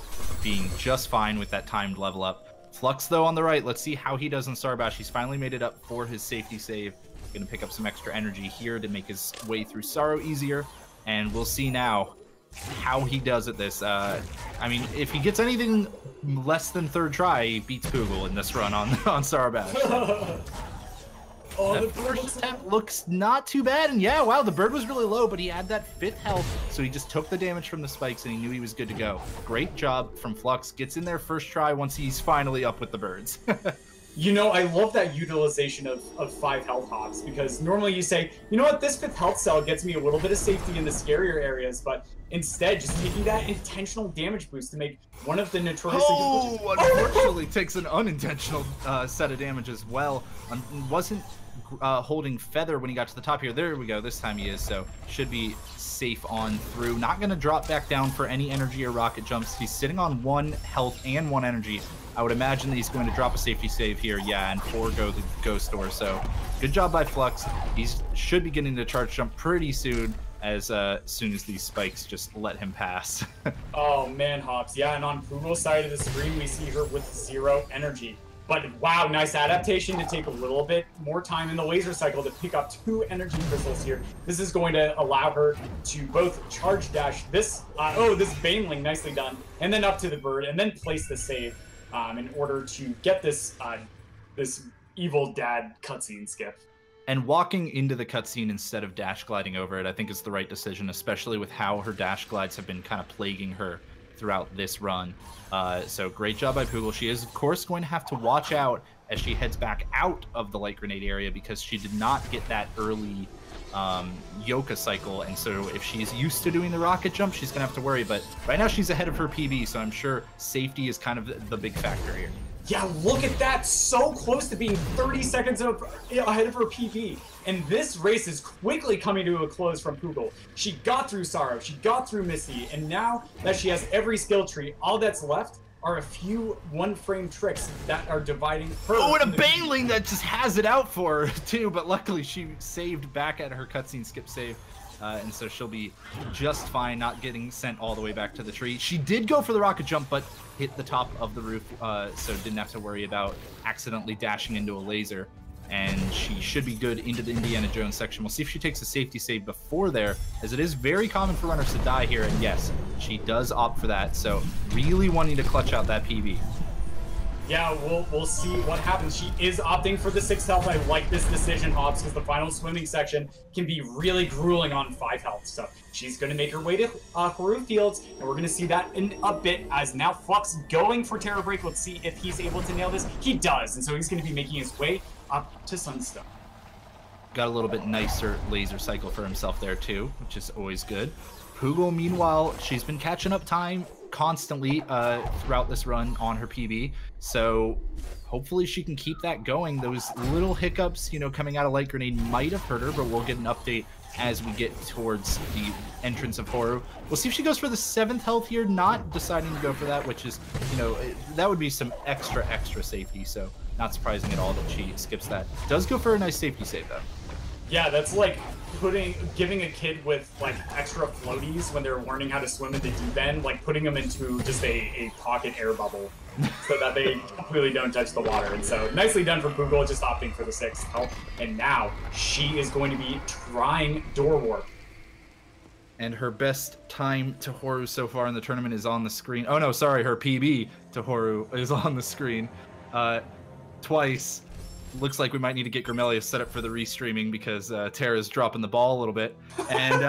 Speaker 1: being just fine with that timed level up. Flux, though, on the right, let's see how he does in Zorobash. He's finally made it up for his safety save. Going to pick up some extra energy here to make his way through Sorrow easier. And we'll see now how he does at this. I mean, if he gets anything less than 3rd try, he beats Poogle in this run on Zorobash. The first attempt looks not too bad, and yeah, wow, the bird was really low, but he had that 5th health, so he just took the damage from the spikes and he knew he was good to go. Great job from Flux. Gets in there first try once he's finally up with the birds.
Speaker 2: You know, I love that utilization of 5 health hops, because normally you say, you know what, this 5th health cell gets me a little bit of safety in the scarier areas, but instead just taking that intentional damage boost to make one of the notoriously
Speaker 1: unfortunately takes an unintentional set of damage as well. Wasn't holding Feather when he got to the top here. There we go. This time he is, so should be safe on through. Not going to drop back down for any energy or rocket jumps. He's sitting on 1 health and 1 energy. I would imagine that he's going to drop a safety save here, yeah, and forego the Ghost Door. So good job by Flux. He should be getting to charge jump pretty soon as these spikes just let him pass.
Speaker 2: Oh man, Hops. Yeah, and on Poogle's side of the screen, we see her with 0 energy. But wow, nice adaptation to take a little bit more time in the laser cycle to pick up 2 energy crystals here. This is going to allow her to both charge dash this, this Baneling, nicely done, and then up to the bird, and then place the save in order to get this this evil dad cutscene skip.
Speaker 1: And walking into the cutscene instead of dash gliding over it, I think is the right decision, especially with how her dash glides have been kind of plaguing her throughout this run. So great job by Poogle. She is, of course, going to have to watch out as she heads back out of the light grenade area because she did not get that early Yoka cycle. And so if she's used to doing the rocket jump, she's going to have to worry. But right now she's ahead of her PB, so I'm sure safety is kind of the big factor here.
Speaker 2: Yeah, look at that. So close to being 30 seconds ahead of her PB. And this race is quickly coming to a close from Poogle. She got through Sorrow, she got through Misty, and now that she has every skill tree, all that's left are a few one-frame tricks that are dividing her.
Speaker 1: Oh, and a Baneling that just has it out for her, too. But luckily, she saved back at her cutscene skip save. And so she'll be just fine, not getting sent all the way back to the tree. She did go for the rocket jump, but hit the top of the roof, so didn't have to worry about accidentally dashing into a laser. And she should be good into the Indiana Jones section. We'll see if she takes a safety save before there, as it is very common for runners to die here. And yes, she does opt for that. So really wanting to clutch out that PB.
Speaker 2: Yeah, we'll see what happens. She is opting for the 6 health. I like this decision, Hobbs, because the final swimming section can be really grueling on 5 health. So she's going to make her way to Haru Fields, and we're going to see that in a bit as now Flux going for Terror Break. Let's see if he's able to nail this. He does, and so he's going to be making his way up to Sunstone.
Speaker 1: Got a little bit nicer laser cycle for himself there too, which is always good. Poogle, meanwhile, she's been catching up time constantly throughout this run on her PB, so hopefully she can keep that going. Those little hiccups, you know, coming out of Light Grenade might have hurt her, but we'll get an update as we get towards the entrance of Horu. We'll see if she goes for the 7th health here, not deciding to go for that, which is, you know, that would be some extra safety, so not surprising at all that she skips that. Does go for a nice safety save though.
Speaker 2: Yeah, that's like giving a kid with like extra floaties when they're learning how to swim in the deep end, like putting them into just a pocket air bubble so that they completely don't touch the water. And so nicely done for Poogle, just opting for the 6th health. And now she is going to be trying Door Warp.
Speaker 1: And her best time to Horu so far in the tournament is on the screen. Oh no, sorry, her PB to Horu is on the screen twice. Looks like we might need to get Grimelius set up for the restreaming because Tara's dropping the ball a little bit. And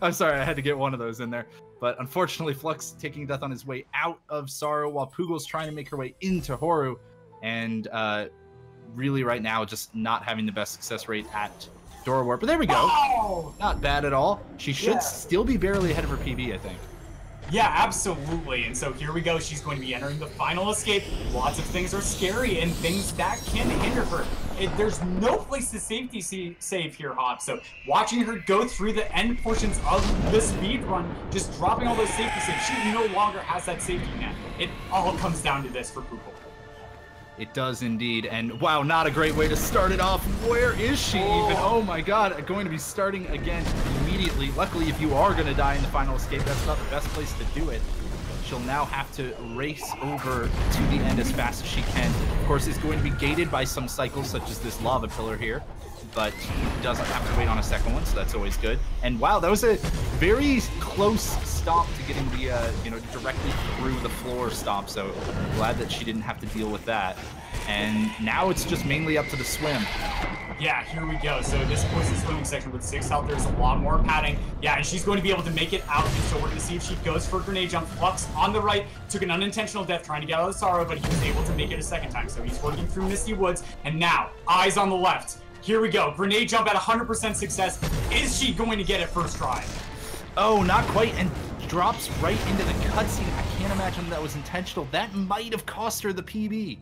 Speaker 1: I'm sorry, I had to get one of those in there. But unfortunately, Flux taking death on his way out of Sorrow while Poogle's trying to make her way into Horu. And really right now, just not having the best success rate at Door Warp. But there we go.
Speaker 2: Oh!
Speaker 1: Not bad at all. She should still be barely ahead of her PB, I think.
Speaker 2: Yeah, absolutely. And so here we go. She's going to be entering the final escape. Lots of things are scary and things that can hinder her. There's no place to safety save here, Hobbs. So watching her go through the end portions of the speed run, just dropping all those safety saves, she no longer has that safety net. It all comes down to this for Poogle.
Speaker 1: It does indeed, and wow, not a great way to start it off. Where is she even? Oh my god, going to be starting again immediately. Luckily, if you are going to die in the final escape, that's not the best place to do it. She'll now have to race over to the end as fast as she can. Of course, it's going to be gated by some cycles, such as this lava pillar here, but doesn't have to wait on a second one, so that's always good. And wow, that was a very close stomp to getting the, you know, directly through the floor stomp, so glad that she didn't have to deal with that. And now it's just mainly up to the swim.
Speaker 2: Yeah, here we go. So this was the swimming section with 6 health. There's a lot more padding. Yeah, and she's going to be able to make it out. And so we're going to see if she goes for a grenade jump. Flux on the right took an unintentional death trying to get out of the Sorrow, but he was able to make it a second time. So he's working through Misty Woods. And now, eyes on the left. Here we go. Grenade jump at 100% success. Is she going to get it first try?
Speaker 1: Oh, not quite. And drops right into the cutscene. I can't imagine that was intentional. That might have cost her the PB.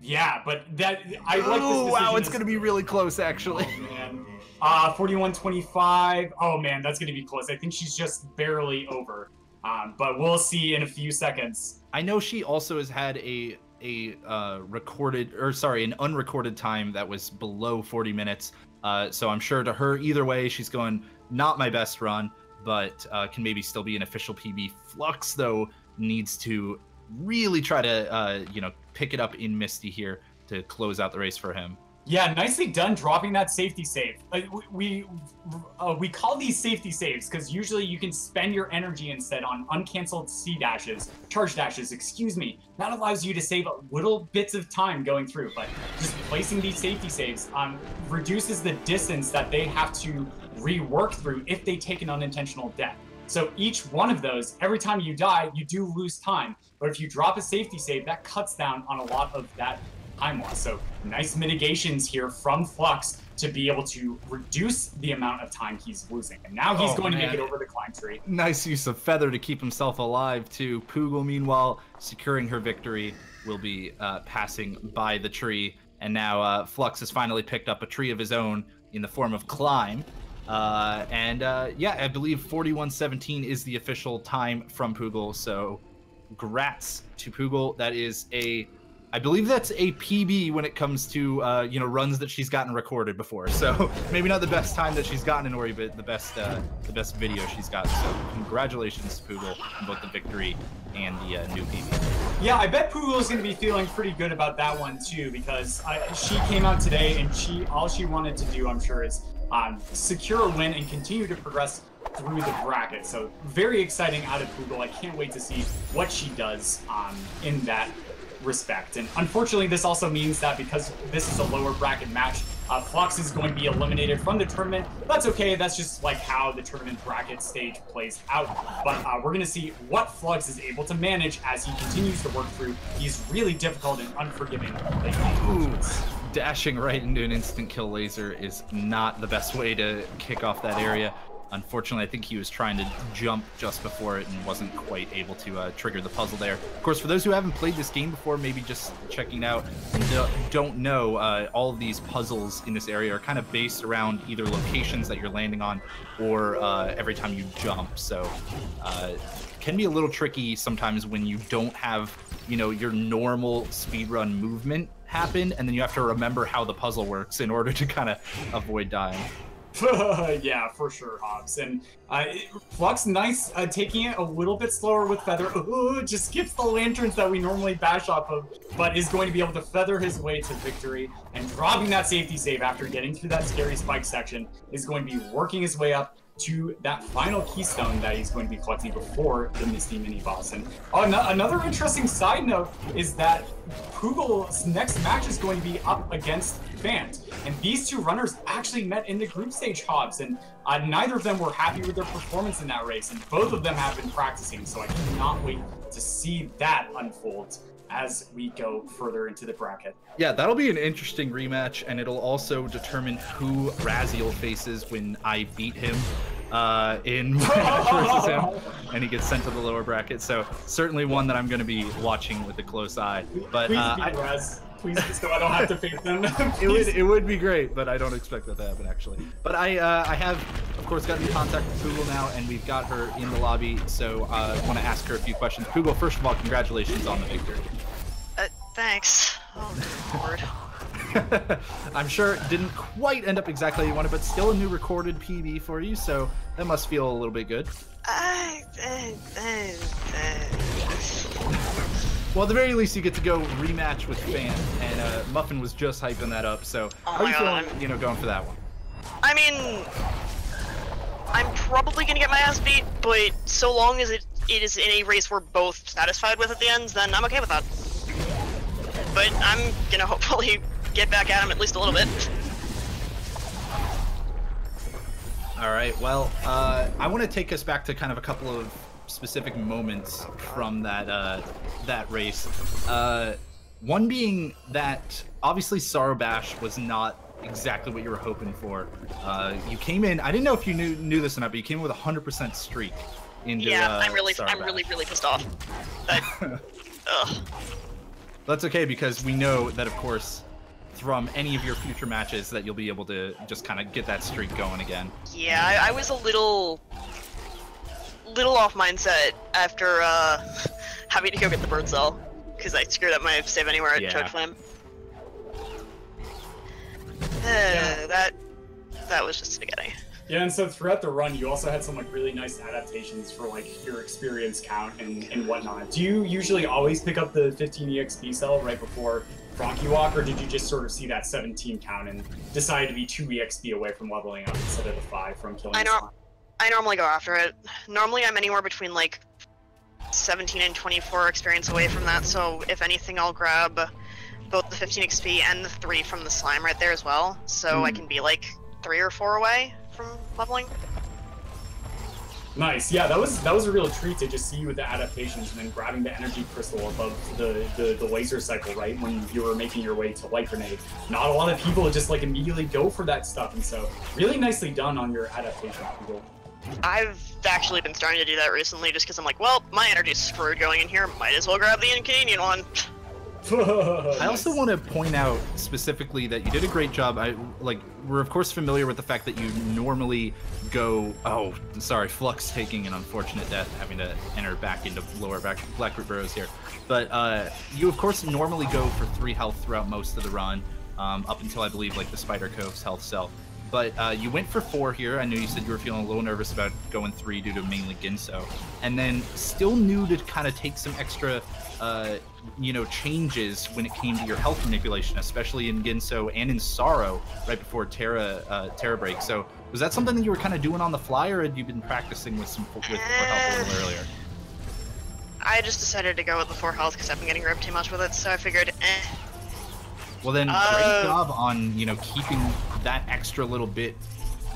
Speaker 2: Yeah, but that I like this decision.
Speaker 1: Wow, it's going to be really close, actually.
Speaker 2: Oh, man. 41-25. Oh, man, that's going to be close. I think she's just barely over. But we'll see in a few seconds.
Speaker 1: I know she also has had an unrecorded time that was below 40 minutes. So I'm sure to her, either way, she's going, not my best run, but can maybe still be an official PB. Flux, though, needs to really try to, you know, pick it up in Misty here to close out the race for him.
Speaker 2: Yeah, nicely done dropping that safety save. We call these safety saves because usually you can spend your energy instead on uncanceled charge dashes, excuse me. That allows you to save little bits of time going through, but just placing these safety saves reduces the distance that they have to rework through if they take an unintentional death. So each one of those, every time you die, you do lose time. But if you drop a safety save, that cuts down on a lot of that time loss. So nice mitigations here from Flux to be able to reduce the amount of time he's losing. And now he's going to make it over the climb tree.
Speaker 1: Nice use of Feather to keep himself alive too. Poogle, meanwhile, securing her victory will be passing by the tree. And now Flux has finally picked up a tree of his own in the form of Climb. Yeah, I believe 41:17 is the official time from Poogle. So grats to Poogle. That is I believe that's a PB when it comes to runs that she's gotten recorded before. So maybe not the best time that she's gotten in Ori, but the best video she's got. So congratulations to Poogle on both the victory and the new PB.
Speaker 2: Yeah, I bet Poogle is going to be feeling pretty good about that one too, because she came out today and all she wanted to do, I'm sure, is secure a win and continue to progress through the bracket. So very exciting out of Poogle. I can't wait to see what she does in that respect. And unfortunately, this also means that because this is a lower bracket match, Flux is going to be eliminated from the tournament. That's okay. That's just like how the tournament bracket stage plays out. But we're going to see what Flux is able to manage as he continues to work through these really difficult and unforgiving lanes.
Speaker 1: Dashing right into an instant kill laser is not the best way to kick off that area. Unfortunately, I think he was trying to jump just before it and wasn't quite able to trigger the puzzle there. Of course, for those who haven't played this game before, maybe just checking out and don't know, all of these puzzles in this area are kind of based around either locations that you're landing on or every time you jump. So it can be a little tricky sometimes when you don't have, your normal speedrun movement happen, and then you have to remember how the puzzle works in order to kind of avoid dying.
Speaker 2: Yeah, for sure, Hobbs. And Flux, nice, taking it a little bit slower with Feather. Just skips the lanterns that we normally bash off of, but is going to be able to feather his way to victory. And dropping that safety save after getting through that scary spike section is going to be working his way up to that final keystone that he's going to be collecting before the Misty mini boss. And another interesting side note is that Poogle's next match is going to be up against Fant. And these two runners actually met in the group stage, Hobbs, and neither of them were happy with their performance in that race, and both of them have been practicing, so I cannot wait to see that unfold as we go further into the bracket.
Speaker 1: Yeah, that'll be an interesting rematch, and it'll also determine who Raziel faces when I beat him in my match versus him, and he gets sent to the lower bracket. So certainly one that I'm going to be watching with a close eye. But
Speaker 2: please, so I don't have to face them.
Speaker 1: It would be great, but I don't expect that to happen, actually. But I have, of course, gotten in contact with Poogle now, and we've got her in the lobby, so I want to ask her a few questions. Poogle, first of all, congratulations on the victory.
Speaker 3: Thanks. Oh, Lord.
Speaker 1: I'm sure it didn't quite end up exactly how you wanted, but still a new recorded PB for you, so that must feel a little bit good. Well, at the very least, you get to go rematch with Fan, and Muffin was just hyping that up. So, how are you feeling, going for that one?
Speaker 3: I mean, I'm probably gonna get my ass beat, but so long as it is in a race we're both satisfied with at the end, then I'm okay with that. But I'm gonna hopefully get back at him at least a little bit.
Speaker 1: All right. Well, I want to take us back to kind of a couple of specific moments from that race. One being that obviously Sorrow Bash was not exactly what you were hoping for. You came in, I didn't know if you knew this or not, but you came in with a 100% streak into
Speaker 3: I'm really pissed off.
Speaker 1: That's okay, because we know that, of course, from any of your future matches that you'll be able to just kind of get that streak going again.
Speaker 3: Yeah, I was a little off mindset after having to go get the bird cell, because I screwed up my save anywhere at Choke Flame. That was just spaghetti.
Speaker 2: Yeah, and so throughout the run, you also had some really nice adaptations for your experience count and whatnot. Do you usually always pick up the 15 EXP cell right before Frankie Walk, or did you just sort of see that 17 count and decide to be 2 EXP away from leveling up instead of the 5 from killing
Speaker 3: I normally go after it. Normally I'm anywhere between 17 and 24 experience away from that, so if anything I'll grab both the 15 XP and the 3 from the slime right there as well, so I can be 3 or 4 away from leveling.
Speaker 2: Nice. Yeah, that was a real treat to just see you with the adaptations and then grabbing the energy crystal above the laser cycle, right, when you were making your way to Light Grenade. Not a lot of people just immediately go for that stuff, and so really nicely done on your adaptation, Google.
Speaker 3: I've actually been starting to do that recently just because I'm well, my energy's screwed going in here, might as well grab the Canadian one.
Speaker 1: I also want to point out specifically that you did a great job. We're of course familiar with the fact that you normally go. Oh, sorry, Flux taking an unfortunate death, having to enter back into lower Blackroot Burrows here. But you of course normally go for 3 health throughout most of the run, up until I believe like the Spider Cove's health cell. But you went for 4 here. I know you said you were feeling a little nervous about going 3 due to mainly Ginso, and then still knew to kind of take some extra changes when it came to your health manipulation, especially in Ginso and in Sorrow right before Terra break. So was that something that you were kind of doing on the fly, or had you been practicing with more health a little earlier?
Speaker 3: I just decided to go with the 4 health because I've been getting ripped too much with it, so I figured,
Speaker 1: Well then, great job on keeping that extra little bit,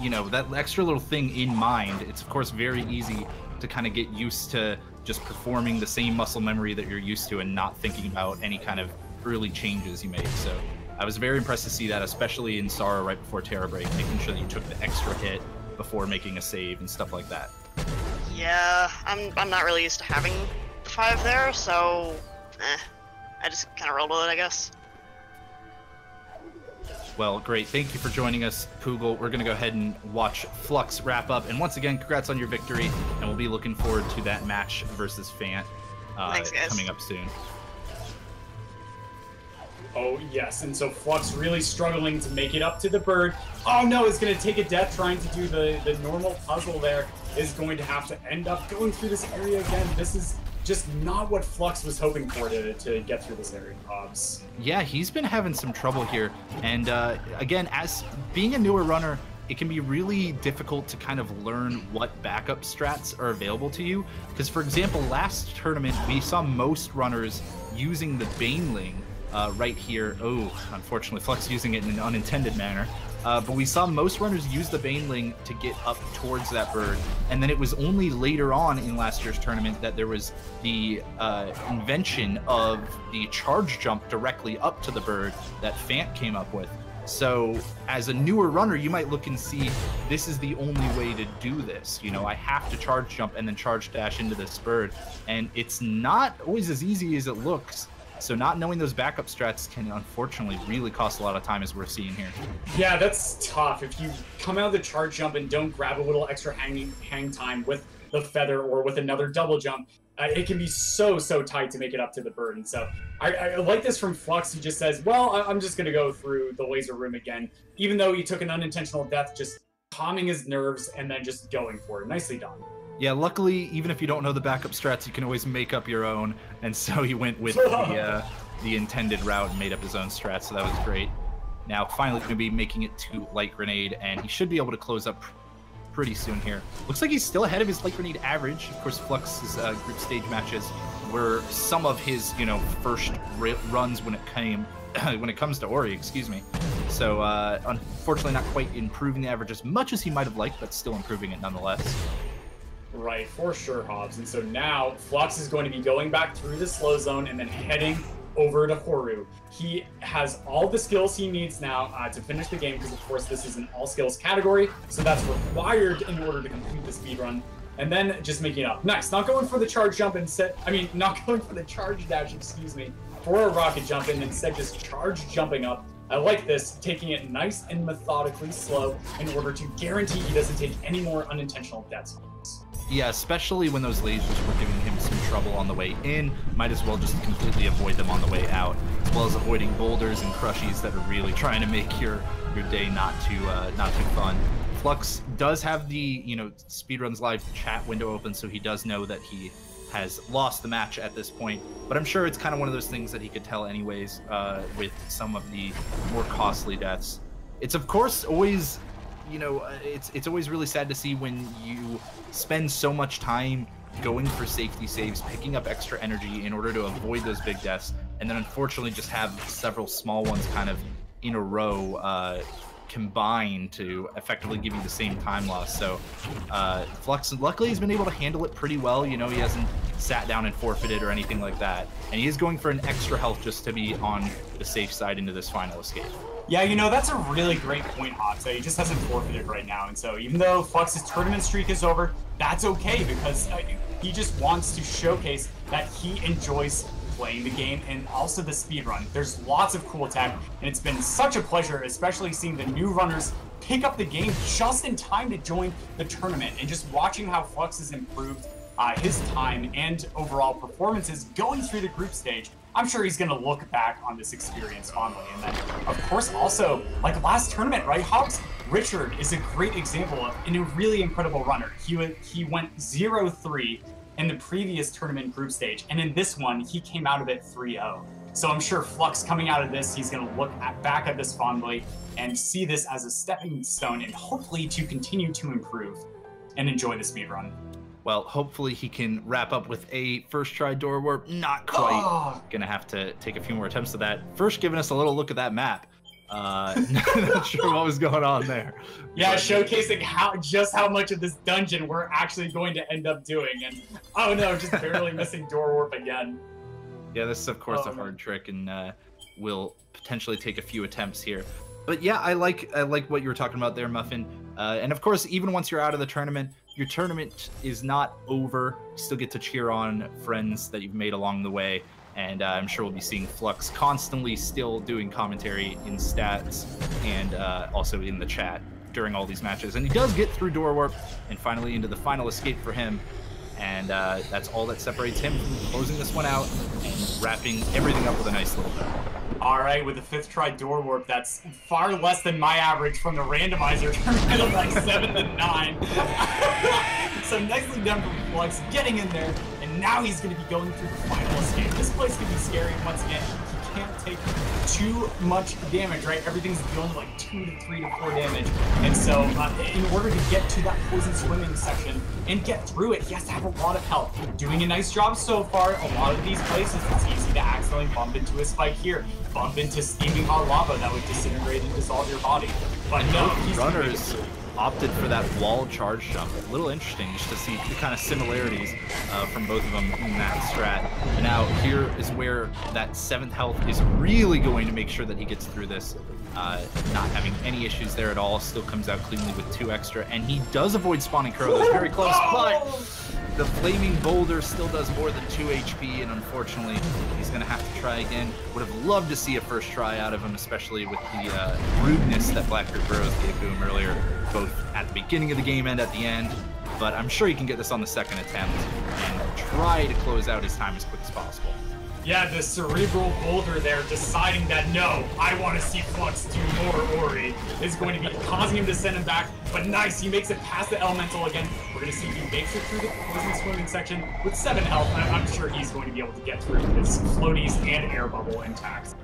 Speaker 1: that extra little thing in mind. It's of course very easy to kind of get used to just performing the same muscle memory that you're used to and not thinking about any kind of early changes you made. So I was very impressed to see that, especially in Sorrow right before Terra break, making sure that you took the extra hit before making a save and stuff like that.
Speaker 3: Yeah, I'm not really used to having the 5 there, so I just kind of rolled with it, I guess.
Speaker 1: Well, great. Thank you for joining us, Poogle. We're going to go ahead and watch Flux wrap up. And once again, congrats on your victory. And we'll be looking forward to that match versus Fant
Speaker 3: Thanks, guys.
Speaker 1: coming up soon.
Speaker 2: Oh, yes. And so Flux really struggling to make it up to the bird. Oh, no, it's going to take a death trying to do the normal puzzle there. Is going to have to end up going through this area again. This is just not what Flux was hoping for to get through this area, Hobbs.
Speaker 1: Yeah, he's been having some trouble here. And again, as being a newer runner, it can be really difficult to kind of learn what backup strats are available to you. Because, for example, last tournament, we saw most runners using the Baneling right here. Oh, unfortunately, Flux using it in an unintended manner. But we saw most runners use the Baneling to get up towards that bird, and then it was only later on in last year's tournament that there was the invention of the charge jump directly up to the bird that Fant came up with. So as a newer runner, you might look and see, this is the only way to do this. I have to charge jump and then charge dash into this bird, and it's not always as easy as it looks. So not knowing those backup strats can unfortunately really cost a lot of time, as we're seeing here.
Speaker 2: Yeah, that's tough. If you come out of the charge jump and don't grab a little extra hang time with the feather or with another double jump, it can be so tight to make it up to the bird. And so I like this from Flux. He just says, well, I'm just going to go through the laser room again, even though he took an unintentional death, just calming his nerves and then just going for it. Nicely done.
Speaker 1: Yeah, luckily, even if you don't know the backup strats, you can always make up your own. And so he went with the intended route and made up his own strats, so that was great. Now, finally, going to be making it to Light Grenade, and he should be able to close up pretty soon here. Looks like he's still ahead of his Light Grenade average. Of course, Flux's group stage matches were some of his, first runs when it comes to Ori, excuse me. So, unfortunately, not quite improving the average as much as he might have liked, but still improving it nonetheless.
Speaker 2: Right, for sure, Hobbs. And so now Flux is going to be going back through the slow zone and then heading over to Horu. He has all the skills he needs now to finish the game, because of course this is an all skills category, so that's required in order to complete the speedrun. And then just making it up. Nice, not going for the charge jump not going for the charge dash, excuse me, for a rocket jump, and instead just charge jumping up. I like this, taking it nice and methodically slow in order to guarantee he doesn't take any more unintentional deaths.
Speaker 1: Yeah, especially when those lasers were giving him some trouble on the way in. Might as well just completely avoid them on the way out, as well as avoiding boulders and crushies that are really trying to make your day not too fun. Flux does have the Speedruns Live chat window open, so he does know that he has lost the match at this point. But I'm sure it's kind of one of those things that he could tell anyways with some of the more costly deaths. It's of course always it's always really sad to see when you spend so much time going for safety saves, picking up extra energy in order to avoid those big deaths, and then unfortunately just have several small ones kind of in a row combine to effectively give you the same time loss. So Flux, luckily, he's been able to handle it pretty well. He hasn't sat down and forfeited or anything like that, and he is going for an extra health just to be on the safe side into this final escape.
Speaker 2: Yeah, that's a really great point, Hobbs. He just hasn't forfeited right now, and so even though Flux's tournament streak is over, that's okay, because he just wants to showcase that he enjoys playing the game and also the speedrun. There's lots of cool tech, and it's been such a pleasure, especially seeing the new runners pick up the game just in time to join the tournament, and just watching how Flux has improved his time and overall performances going through the group stage. I'm sure he's going to look back on this experience fondly. And then, of course, also, like last tournament, right, Hobbs? Richard is a great example of a really incredible runner. He went 0-3 in the previous tournament group stage, and in this one, he came out of it 3-0. So I'm sure Flux coming out of this, he's going to look back at this fondly and see this as a stepping stone and hopefully to continue to improve and enjoy the speedrun.
Speaker 1: Well, hopefully he can wrap up with a first try door warp. Not quite. Gonna have to take a few more attempts at that. First, giving us a little look at that map. Not sure what was going on there.
Speaker 2: Yeah, but showcasing how much of this dungeon we're actually going to end up doing. And oh no, just barely missing door warp again.
Speaker 1: Yeah, this is of course a hard trick, and will potentially take a few attempts here. But yeah, I like what you were talking about there, Muffin. And of course, even once you're out of the tournament, your tournament is not over. You still get to cheer on friends that you've made along the way. And I'm sure we'll be seeing Flux constantly still doing commentary in stats and also in the chat during all these matches. And he does get through door warp and finally into the final escape for him. And that's all that separates him from closing this one out and wrapping everything up with a nice little bow.
Speaker 2: All right, with the 5th try door warp, that's far less than my average from the randomizer tournament of like 7 to 9. So nicely done from Flux, getting in there, and now he's going to be going through the final escape. This place can be scary once again. He can't take too much damage, right? Everything's dealing like 2 to 3 to 4 damage. And so in order to get to that poison swimming section and get through it, he has to have a lot of health. Doing a nice job so far. A lot of these places, it's easy to accidentally bump into a spike here, bump into steaming hot lava that would disintegrate and dissolve your body. But no, he's
Speaker 1: runners opted for that wall charge jump. A little interesting just to see the kind of similarities from both of them in that strat. And now here is where that 7th health is really going to make sure that he gets through this. Not having any issues there at all. Still comes out cleanly with 2 extra. And he does avoid spawning crow. That's very close. But the flaming boulder still does more than 2 HP. And unfortunately, he's going to have to try again. Would have loved to see a first try out of him, especially with the rudeness that Black Group Bros gave to him earlier, both at the beginning of the game and at the end. But I'm sure he can get this on the 2nd attempt and try to close out his time as quick as possible.
Speaker 2: Yeah, the cerebral boulder there deciding that no, I want to see Flux do more Ori is going to be causing him to send him back. But nice, he makes it past the elemental again. We're going to see if he makes it through the poison swimming section with 7 health. I'm sure he's going to be able to get through his floaties and air bubble intact.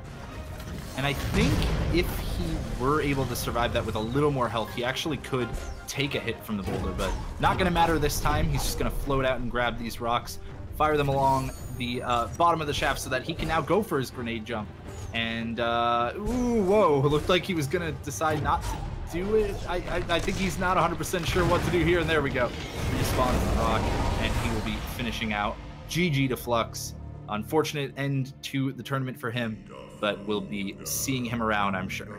Speaker 1: And I think if he were able to survive that with a little more health, he actually could take a hit from the boulder, but not going to matter this time. He's just going to float out and grab these rocks, fire them along the bottom of the shaft so that he can now go for his grenade jump. And, ooh, whoa, it looked like he was going to decide not to do it. I think he's not 100% sure what to do here, and there we go. Respawns the rock, and he will be finishing out. GG to Flux. Unfortunate end to the tournament for him, but we'll be seeing him around, I'm sure.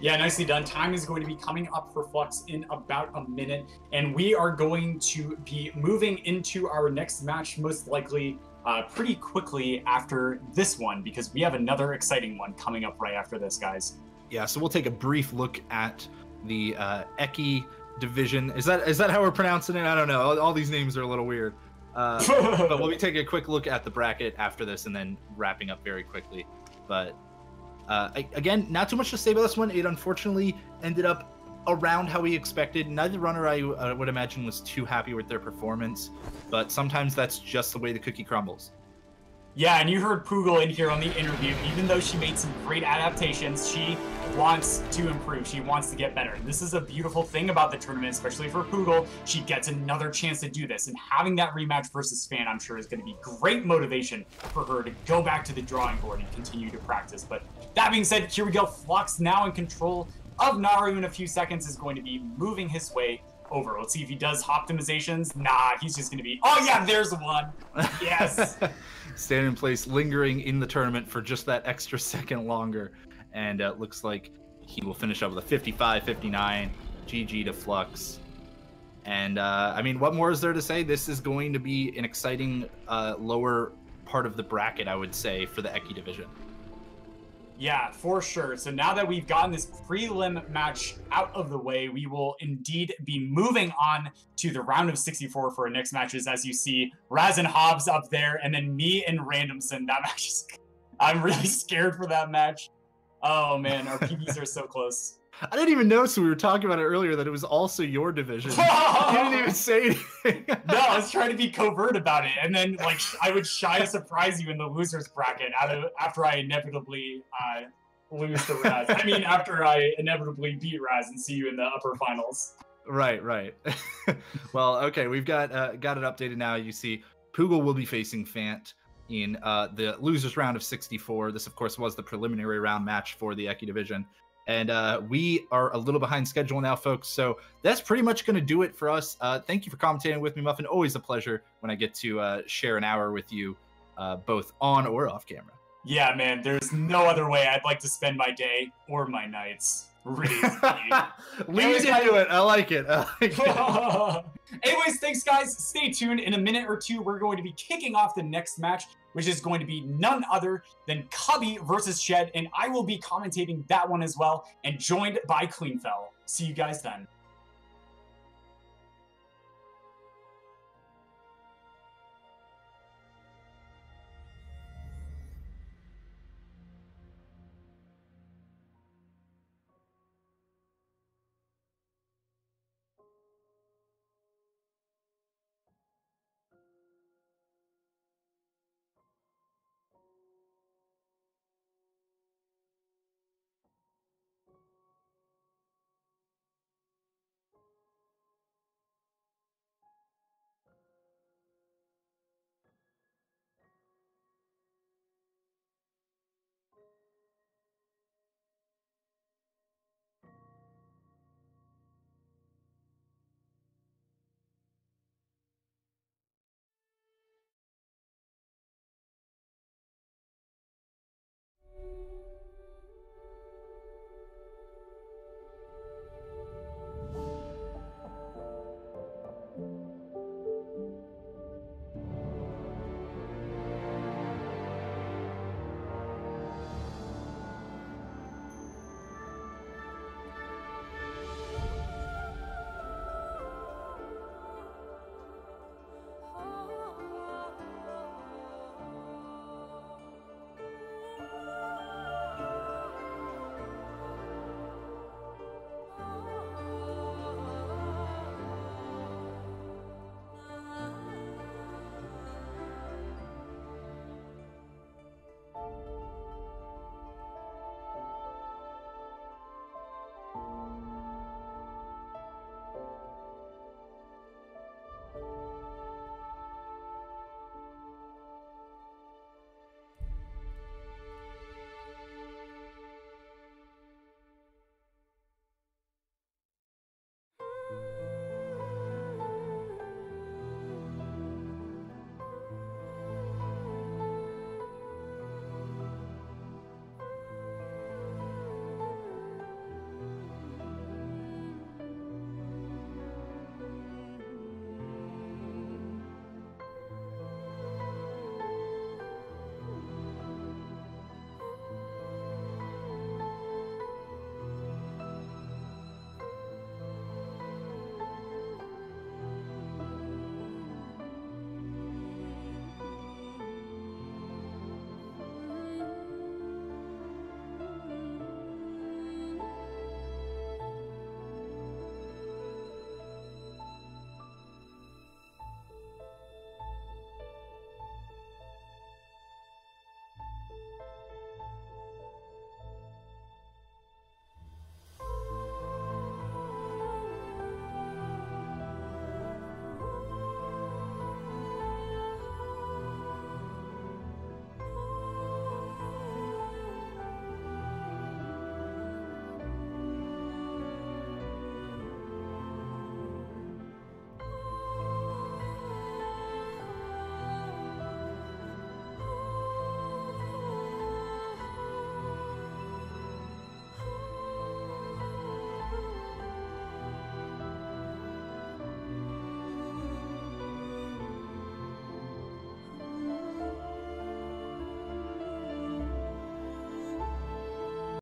Speaker 2: Yeah, nicely done. Time is going to be coming up for Flux in about a minute, and we are going to be moving into our next match, most likely pretty quickly after this one, because we have another exciting one coming up right after this, guys.
Speaker 1: Yeah, so we'll take a brief look at the Eki division. Is that how we're pronouncing it? I don't know. All these names are a little weird. But we'll be taking a quick look at the bracket after this and then wrapping up very quickly. But again, not too much to say about this one. It unfortunately ended up around how we expected. Neither runner I would imagine was too happy with their performance, but sometimes that's just the way the cookie crumbles.
Speaker 2: Yeah, and you heard Poogle in here on the interview. Even though she made some great adaptations, she wants to improve. She wants to get better. This is a beautiful thing about the tournament, especially for Poogle. She gets another chance to do this, and having that rematch versus Fan, I'm sure, is going to be great motivation for her to go back to the drawing board and continue to practice. But that being said, here we go. Flux now in control of Naru in a few seconds is going to be moving his way over. Let's see if he does optimizations. Nah, he's just going to be... Oh, yeah, there's one. Yes.
Speaker 1: Standing in place, lingering in the tournament for just that extra second longer. And it looks like he will finish up with a 55-59. GG to Flux. And, I mean, what more is there to say? This is going to be an exciting lower part of the bracket, I would say, for the Eki division.
Speaker 2: Yeah, for sure. So now that we've gotten this prelim match out of the way, we will indeed be moving on to the round of 64 for our next matches. As you see, Raz and Hobbs up there, and then me and Randomson. That match is... I'm really scared for that match. Oh man, our PBs are so close.
Speaker 1: I didn't even know, so we were talking about it earlier, that it was also your division. You didn't even say anything.
Speaker 2: No, I was trying to be covert about it, and then like I would shy to surprise you in the losers bracket after I inevitably lose to Raz. I mean, after I inevitably beat Raz and see you in the upper finals.
Speaker 1: Right. Well, okay, we've got it updated now. You see, Poogle will be facing Fant in the losers round of 64. This, of course, was the preliminary round match for the Eki division. And we are a little behind schedule now, folks. So that's pretty much going to do it for us. Thank you for commentating with me, Muffin. Always a pleasure when I get to share an hour with you, both on or off camera.
Speaker 2: Yeah, man, there's no other way I'd like to spend my day or my nights. Really.
Speaker 1: Lead into it. I like it.
Speaker 2: Anyways, thanks, guys. Stay tuned. In a minute or two, we're going to be kicking off the next match, which is going to be none other than Cubby versus Shed, and I will be commentating that one as well, and joined by Cleanfell. See you guys then.